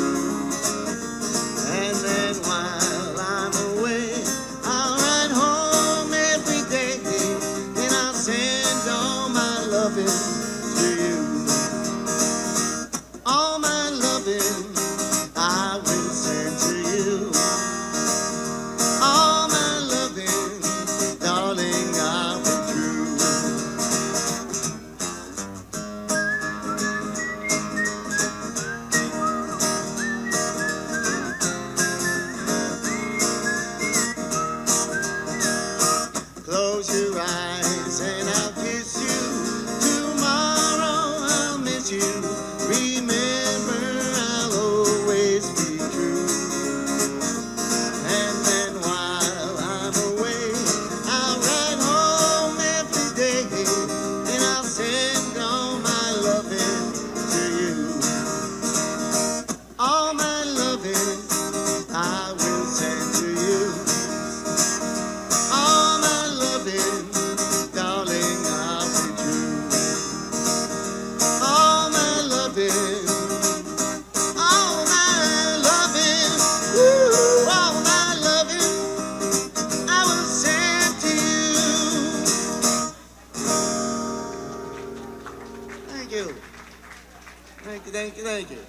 Thank you, thank you.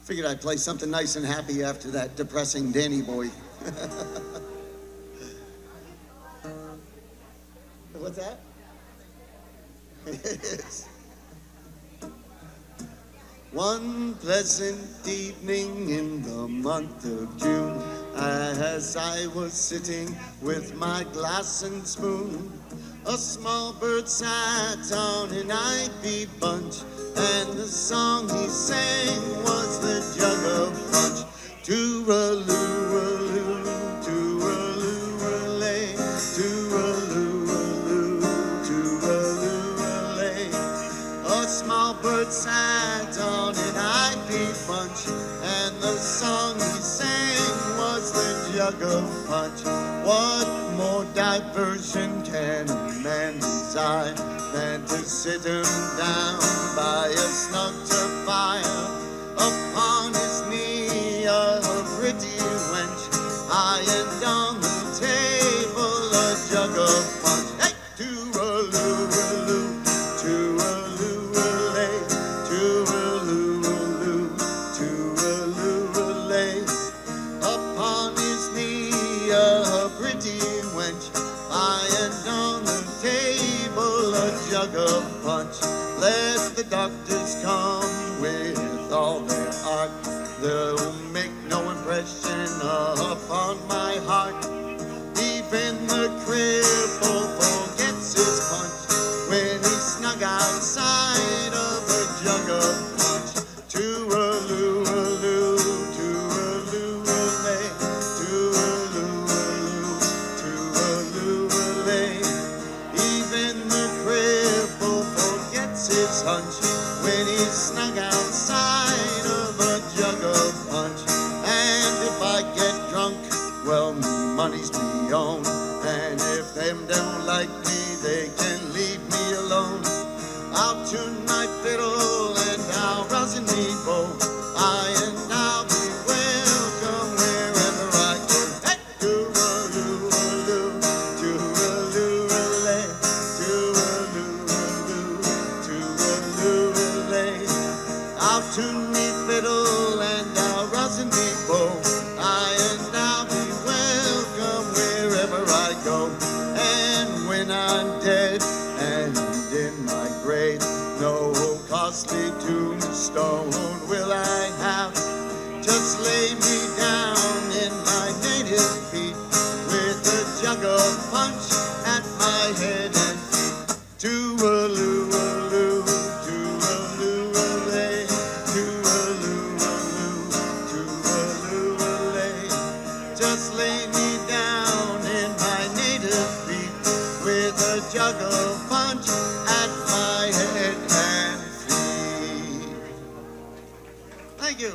Figured I'd play something nice and happy after that depressing Danny boy. What's that? Yes. One pleasant evening in the month of June, as I was sitting with my glass and spoon, a small bird sat on an ivy bunch, and the song he sang was the jug of punch. Tooraloo-aloo, tooraloo-a-lay, tooraloo-aloo, tooraloo-a-lay. A small bird sat on an ivy bunch, and the song he sang was the jug of punch. What more diversion can a man desire than to sit him down by a snug turf fire? Upon his knee a pretty wench, high and on the table a jug of punch. Hey! Tooraloo-aloo, tooraloo-a-lay, tooraloo-aloo, tooraloo-a-lay. Upon his knee a pretty wench, high and on the table a jug of punch. Let the doctors come with all their art, they'll make no impression upon my heart. Even the cripple forgets his punch when he's snug outside of a jug of punch. Tooraloo-aloo, tooraloo-a-lay, tooraloo-aloo, tooraloo-a-lay. Even the cripple forgets his hunch when he's snug outside of a jug of punch. And if I get drunk, well, me money's me own. And if them don't like me, they can leave me alone. I'll tune my fiddle and I'll rosin me bow, and I'll be welcome wherever I go. Hey! Tooraloo-aloo, tooraloo-a-lay, tooraloo-aloo, tooraloo-a-lay. I'll tune me fiddle and I'll rosin me bow, and I'll be welcome wherever I go. And when I'm dead and in my grave, no costly tombstone will I have. Just lay me down in my native peat with a jug of punch at my head and feet. Tooraloo-aloo, tooraloo-a-lay, tooraloo-aloo, tooraloo-a-lay. Just lay me down in my native peat with a jug of punch at my head and feet. Thank you.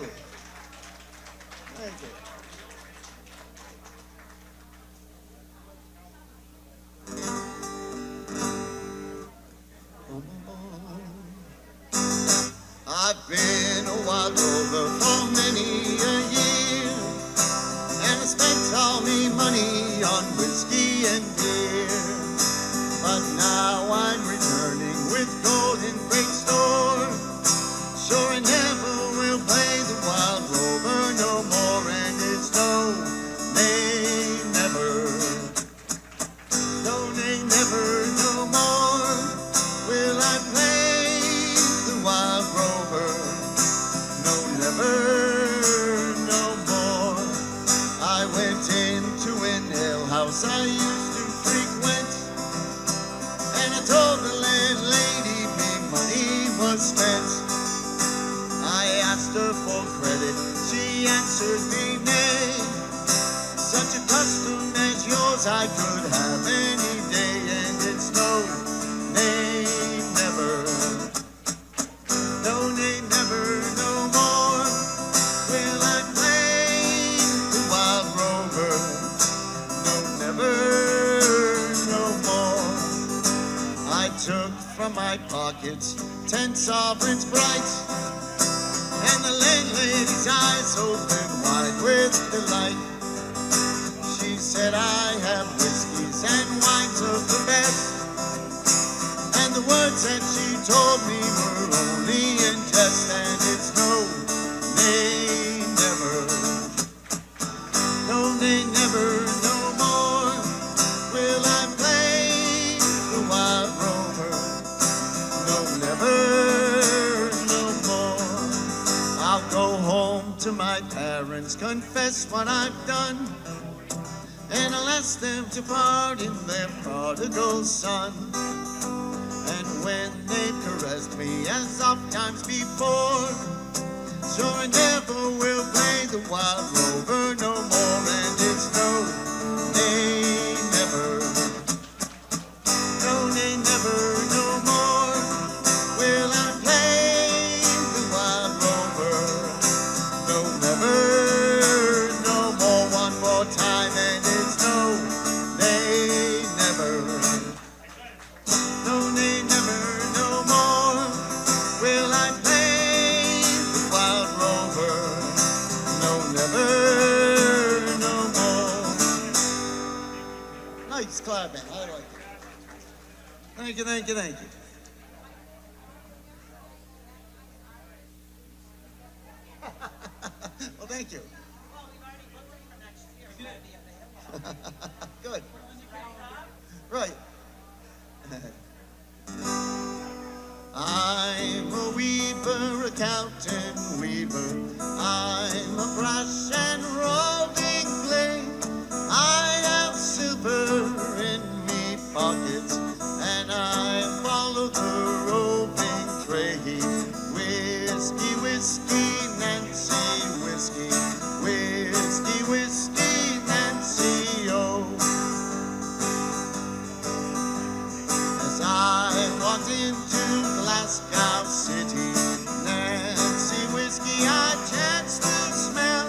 Thank you. I've been a wild rover for many a year, and I spent all me money on whiskey and beer. But now I'm returning with gold in great store. Sure I never will play the wild rover no more, and it's no, nay, never. No, nay, never, no more will I play the wild rover. No, never, no more. I went into an alehouse I used to frequent, and I told the landlady me money was spent. I asked her for credit, she answered me nay. Such a custom as yours I could have any day, and it's no, nay, never. No, nay, never, no more will I play the wild rover. No, never, no more. I took from my pockets 10 sovereigns bright, and the landlady's eyes opened wide with delight. She said, I have whiskeys and wines of the best, and the the words that she told me were only in jest, and it's no, nay, never. No, nay, never, no more will I play the wild rover. No, never, no more. I'll go home to my parents, confess what I've done, and I'll ask them to pardon their prodigal son. And when they've caressed me as oft times before, sure never will play the wild rover no more. And it's no, nay, never. No, nay, never, no more will I play the wild rover. No, never, no more. One more time, and it's no, nay, never. No, nay, never, no more will I play the wild rover. No, never, no more. Nice clapping. I like it. Thank you, thank you, thank you. Well, thank you. Good. Right. I'm a weaver, a captain weaver. I'm a brush and rolling blade. I have silver in me pockets, and I follow the roving trade. Whiskey, whiskey, Nancy, whiskey. Whiskey, whiskey, Nancy, oh. As I walked into Glasgow City, Nancy whiskey I chanced to smell.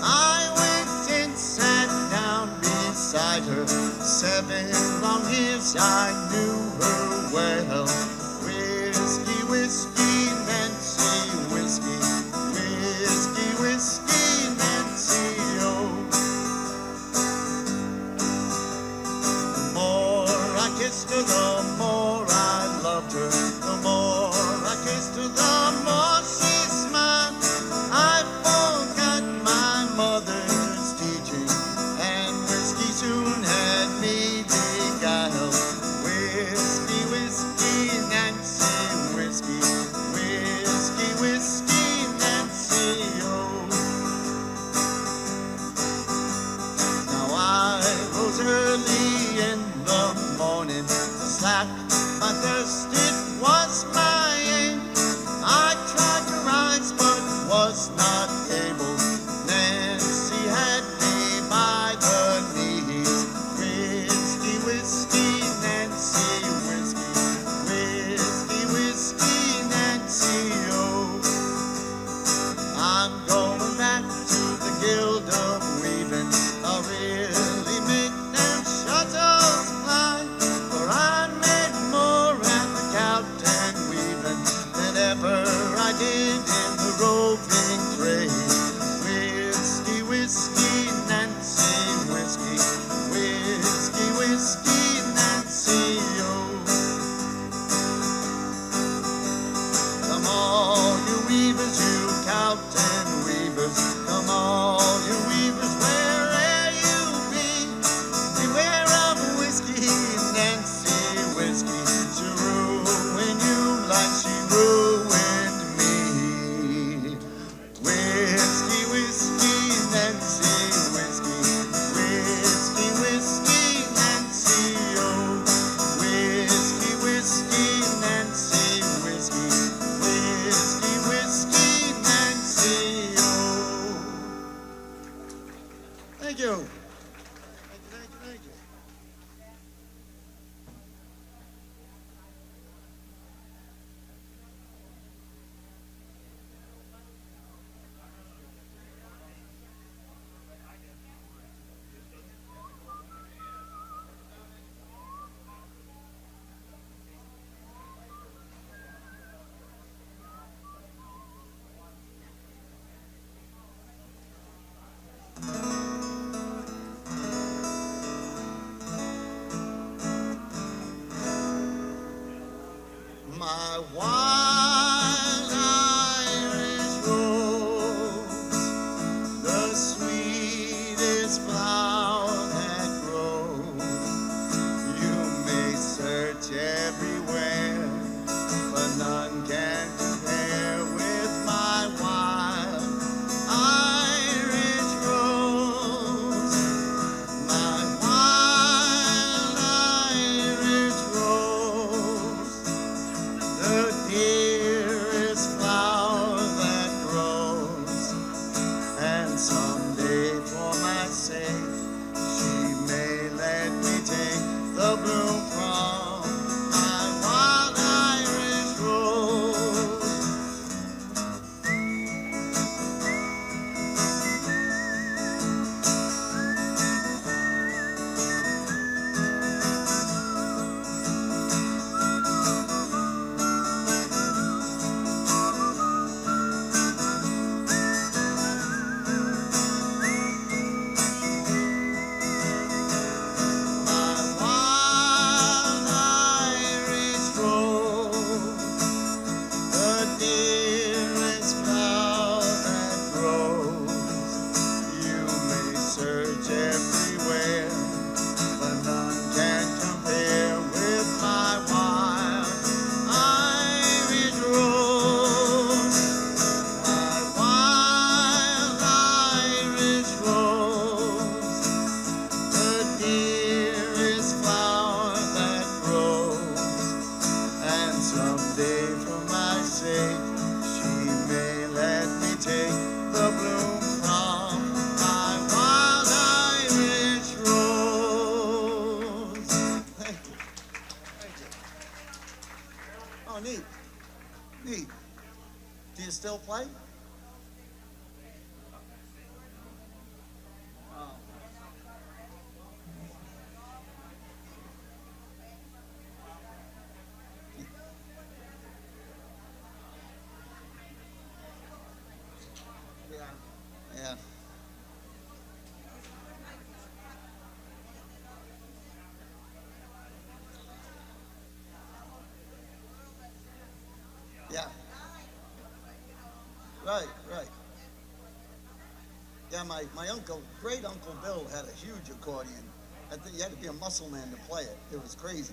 I went and sat down beside her. 7 long years I knew her well. Whiskey, whiskey, Nancy whiskey. Whiskey, whiskey, Nancy, oh. The more I kissed her, the more I loved her. The more I kissed her, the more she smiled. I forgot my mother's teaching, and whiskey soon had me beguiled. Whiskey, whiskey, Nancy, whiskey. Whiskey, whiskey, Nancy, oh. Now I rose early in the morning to slack my thirst, it was my aim. I tried to rise but was not able. Nancy had me by the knees. Whiskey, whiskey, Nancy, whiskey. Whiskey, whiskey, Nancy, oh. I'm going back to the Guild of Weaving. I'll really make them shuttles fly, for I made more at the Captain Weaving than ever I did in the roving trade. Whiskey, whiskey, Nancy, whiskey. Whiskey, whiskey, Nancy, oh. Come all you weavers, you Captain Weavers. Come all you weavers, where'er you be. Beware of whiskey, Nancy, whiskey. She'll ruin you like she ruined me. my wild Irish rose, the sweetest flower that grows. You may search everywhere, but none can compare with my wild Irish rose. My wild Irish rose, the dearest flower that grows. And someday for my sake, she may let me take the bloom from my wild Irish rose. My wild Irish rose, the dearest flower that grows. You may search everywhere, but none can compare with my wild Irish rose. My wild Irish rose, the dearest flower that grows. And someday for my sake, she may let me take the bloom from my wild Irish rose. Thank you. Thank you. Oh, neat. Neat. Do you still play? Oh. Yeah. Yeah. Yeah. Right, right. Yeah, my uncle, great Uncle Bill had a huge accordion. I think you had to be a muscle man to play it. It was crazy.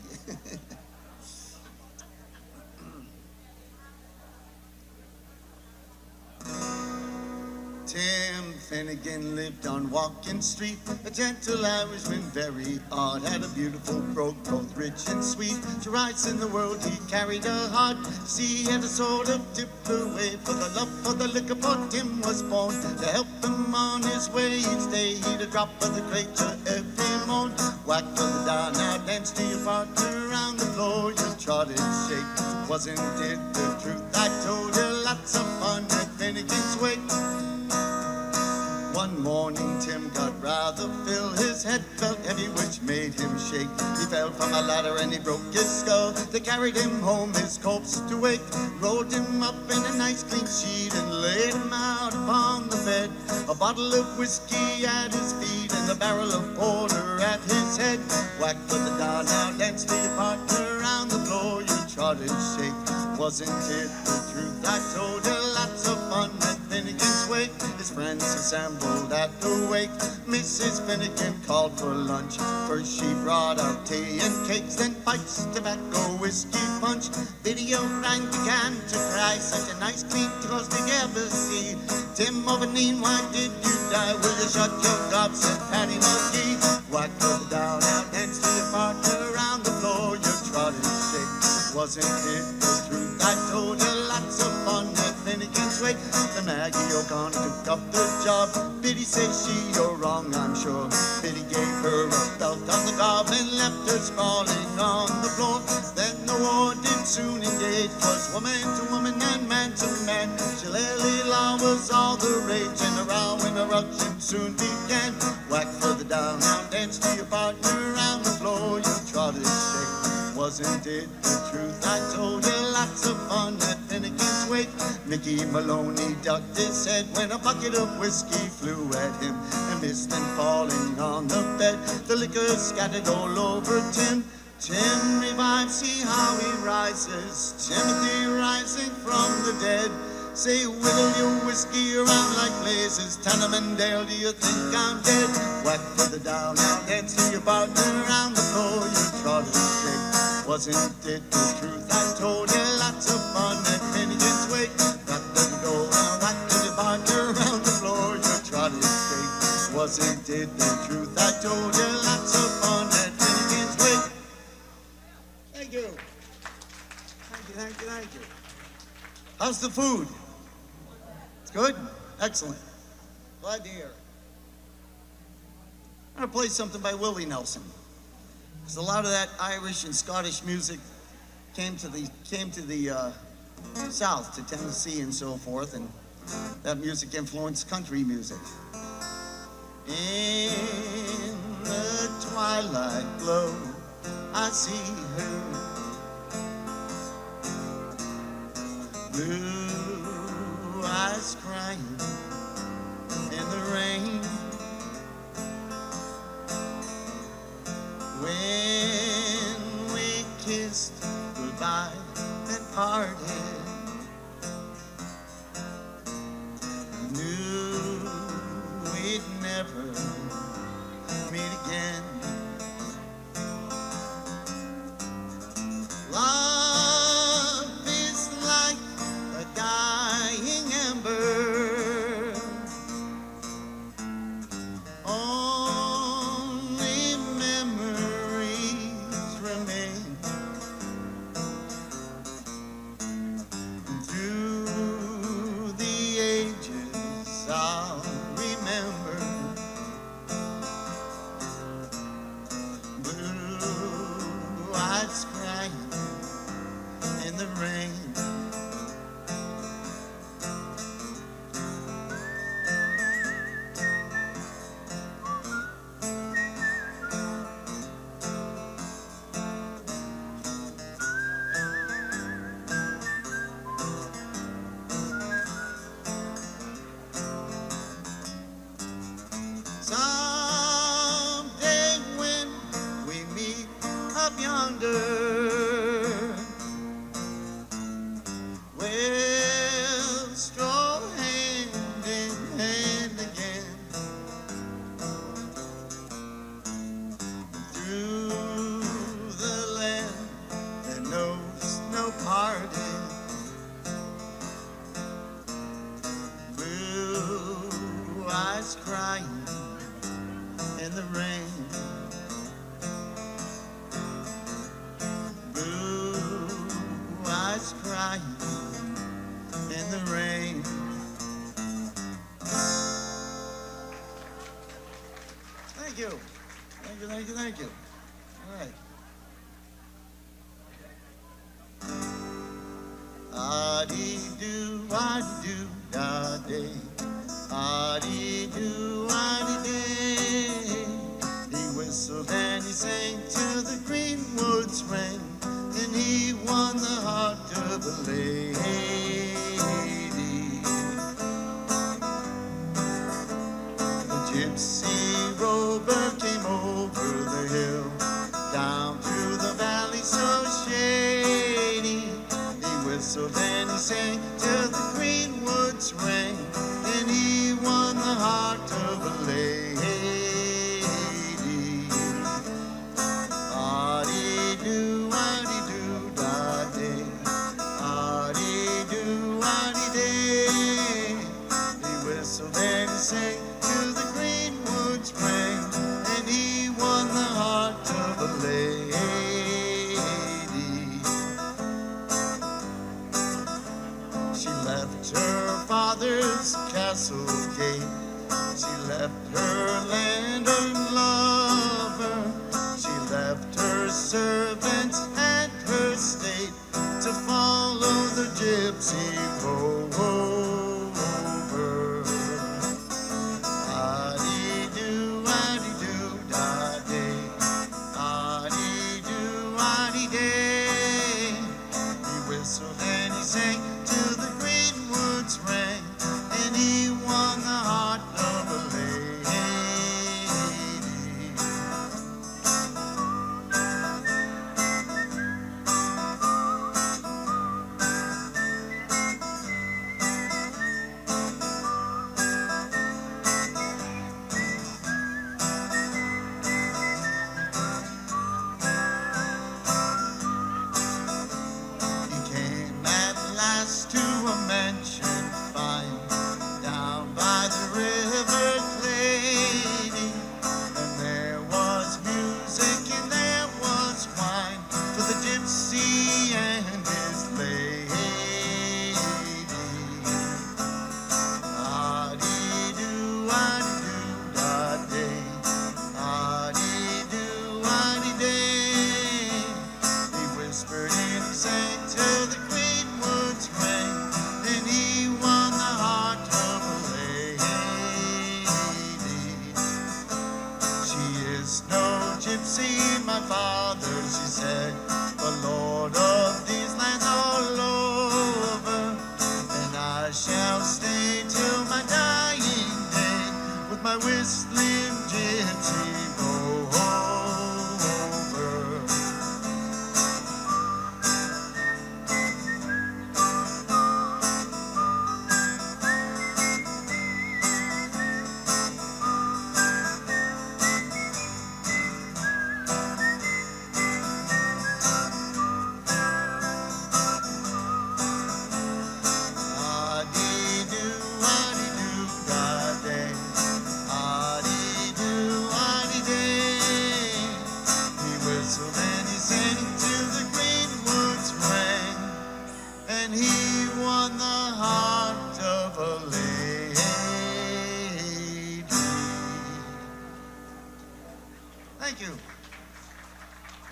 Tim Finnegan lived on Walking Street, a gentle Irishman, very odd, had a beautiful brogue, both rich and sweet. To rise in the world he carried a heart, see he had a sort of tip away, for the love for the liquor, for Tim was born to help him on his way. Each day he'd a drop of the creature every morn. Whack for the down, now dance to your partner around the floor, you trot and shake. Wasn't it the truth? I told you, lots of fun at Finnegan's Wake. One morning Tim got rather ill, his head felt heavy which made him shake. He fell from a ladder and he broke his skull. They carried him home, his corpse to wake, rolled him up in a nice clean sheet and laid him out upon the bed. A bottle of whiskey at his feet and a barrel of porter at his head. Whack for the dawn, now dance to your partner around the floor, you trot and shake. Wasn't it the truth? I told you, lots of fun at Finnegan's Wake. His friends assembled at the wake. Mrs. Finnegan called for lunch. First she brought out tea and cakes, then pipes, tobacco, whiskey, punch. Video Frank began to cry, such a nice clean toast did you ever see. Tim Overnean, why did you die? Will you shut your gob, said Patty McGee. Whack for the down, out, dance to your partner around the floor, you trot and shake. Wasn't it the truth? I told you, lots of fun at Finnegan's Wake. The Maggie O'Connor took up the job. Biddy says she, you're wrong, I'm sure. Biddy gave her a belt on the gob and left her sprawling on the floor. Then the war did soon engage, 'twas woman to woman and man to man. Shillelagh law was all the rage, and a row and a ruction soon began. Whack further down, now dance to your partner around the floor, you trot and shake. Wasn't it the truth? I told you, lots of fun at Finnegan's Wake. Mickey Maloney ducked his head when a bucket of whiskey flew at him and missed and falling on the bed. The liquor scattered all over Tim. Tim revives, see how he rises. Timothy rising from the dead. Say, wiggle your whiskey around like blazes. Tell him, and Dale, do you think I'm dead? Whack further down and head to your partner around the floor. You trotted straight. Wasn't it the truth I told you? Lots of fun at Finnegan's Wake. Got to go and whack to your partner around the floor. You trotted straight. Wasn't it the truth I told you? Lots of fun at Finnegan's Wake. Thank you. Thank you, thank you, thank you. How's the food? It's good? Excellent. Glad to hear. I'm going to play something by Willie Nelson. Because a lot of that Irish and Scottish music came to the South, to Tennessee and so forth, and that music influenced country music. In the twilight glow, I see her. Blue eyes crying in the rain. When we kissed goodbye and parted, knew we'd never meet again. Love is like a dying ember, only memories remain. Through the ages I'll remember blue eyes crying in the rain. Someday when we meet up yonder, we'll stroll hand in hand again through the land that knows no parting. Blue eyes crying in the rain. Blue eyes crying in the rain. Thank you. Thank you, thank you, thank you. All right. Ah-dee-doo, ah-dee-doo, da-day. Ah-dee-doo, ah-dee-day. He whistled and he sang till the green woods rang, and he won the heart of the lady. The gypsy rover came over the hill, down through the valley so shady. He whistled and he sang till the green woods rang, and he won the heart of a lady. Ah-dee-doo, ah-dee-doo, da-day. Ah-dee-doo, ah-dee-day. He whistled and he sang till the green woods rang, and he won the heart of a lady. She left her father's castle gate. She left her land and lover. She left her servants and her state to follow the gypsy rover. Ah-dee-doo, ah-dee-doo, da-day. Ah-dee-doo, ah-dee-day. He whistled and he sang till the green woods rang, and he won the heart of a lady.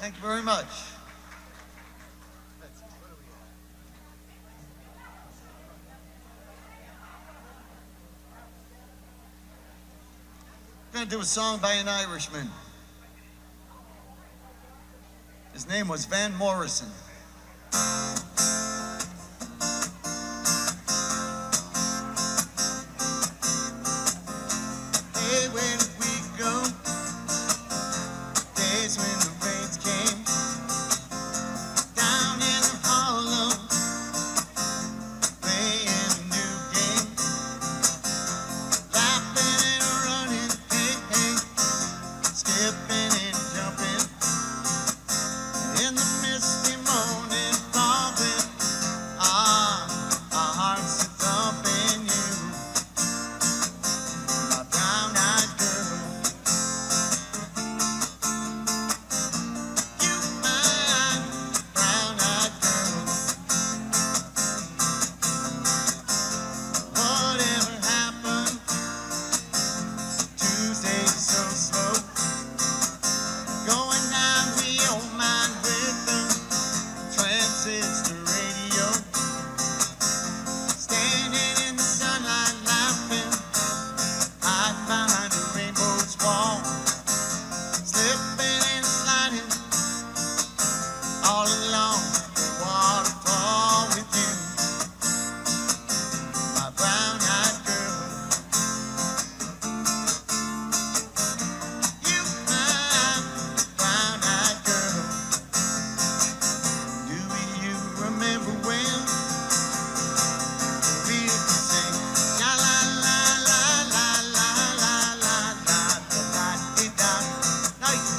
Thank you very much. I'm going to do a song by an Irishman. His name was Van Morrison. Hey, where did we go? Days when the rains came down in the hollow, playing a new game, laughing and running, hey, hey, skipping and jumping in the misty morning, falling. Our hearts are thumping you, my brown-eyed girl. You, my brown-eyed girl. Whatever happened? Tuesday so slow. Going down the old mine with the transistor radio. Standing in the sunlight laughing, hide behind a rainbow's wall. Slipping and sliding all along the waterfall with you, my brown-eyed girl. You, my brown-eyed girl. Do you remember when we used to sing la la la la la la la la la la dee da? Nice.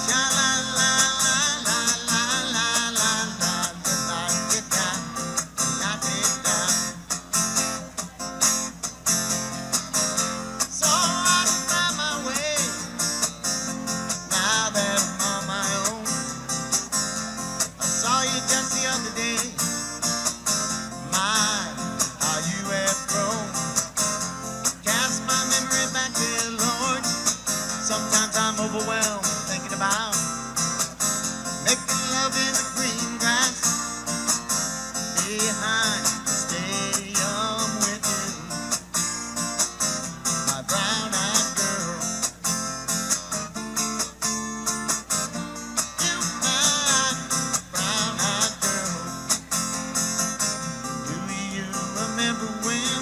Sha la la la la la la la la la dee da, la dee da. So I found my way now that I'm on my own. I saw you just the other day. My, how you have grown. Cast my memory back there, Lord. Sometimes I'm overwhelmed thinking about making love in the green grass behind the stadium with you, my brown-eyed girl. You, my brown-eyed girl. Do you remember when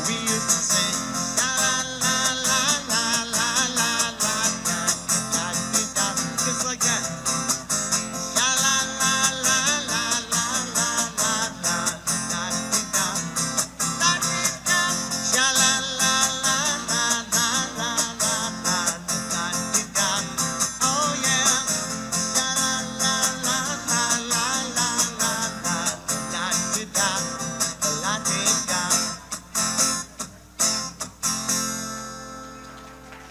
we used to sing la la la la la la la la la dee da, just like that? La la la la la la la la la la dee da, la dee da. Sha la la la la la la la la la dee da. Oh yeah. Sha la la la la la la la la la dee da, la dee da.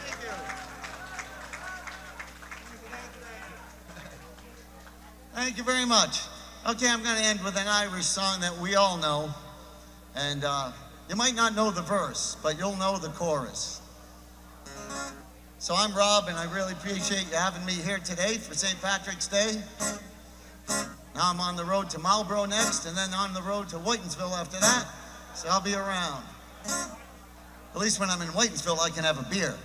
Thank you. Thank you very much. Okay, I'm going to end with an Irish song that we all know. And you might not know the verse, but you'll know the chorus. So I'm Rob, and I really appreciate you having me here today for St. Patrick's Day. Now I'm on the road to Marlborough next, and then on the road to Whitensville after that. So I'll be around. At least when I'm in Whitensville, I can have a beer.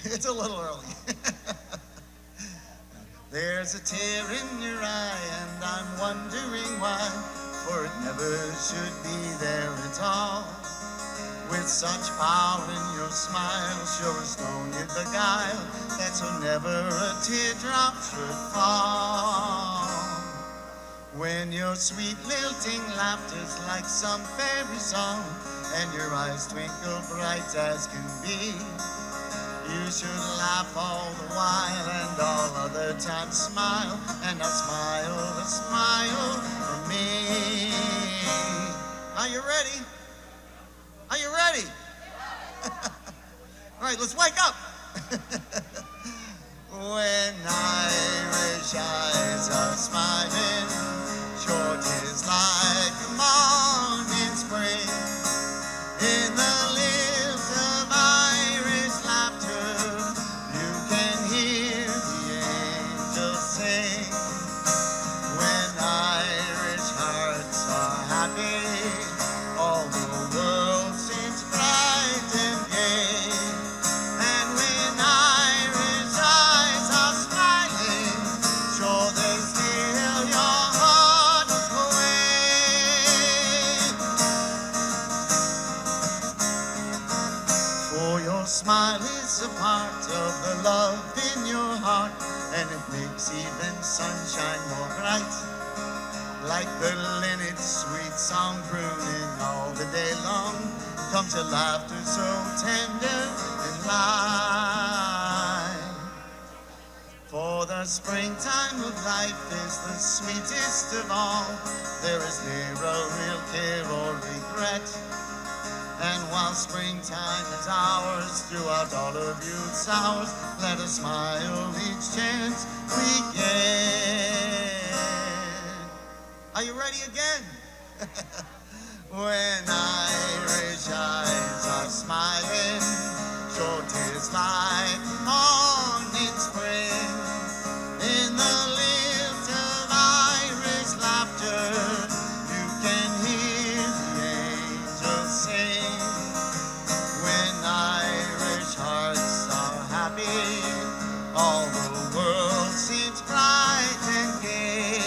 It's a little early. There's a tear in your eye, and I'm wondering why, for it never should be there at all. With such power in your smile, sure as stone you beguile, that so never a teardrop should fall. When your sweet lilting laughter's like some fairy song, and your eyes twinkle bright as can be, you should laugh all the while, and all other times smile, and now smile a smile for me. Are you ready? Are you ready? All right, let's wake up. When Irish eyes are smiling, short is like a morning spring in the sing. When Irish hearts are happy, all the world seems bright and gay. And when Irish eyes are smiling, sure they steal your heart away. For your smile is a part of the love in your heart, and it makes even sunshine more bright. Like the linnet sweet song crooning all the day long, comes a laughter so tender and light. For the springtime of life is the sweetest of all. There is ne'er a real care or regret. And while springtime is ours, throughout all of youth's hours, let us smile each chance we get. Are you ready again? When Irish eyes are smiling, sure 'tis like morning spring. In the lilt of Irish laughter, you can hear the angels sing. When Irish hearts are happy, all the world seems bright and gay.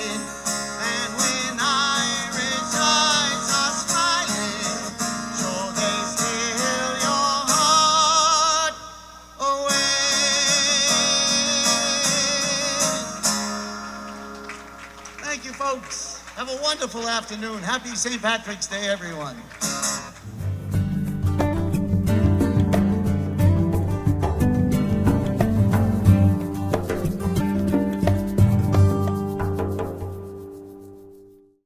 And when Irish eyes are smiling, sure they steal your heart away. Thank you, folks. Have a wonderful afternoon. Happy St. Patrick's Day, everyone.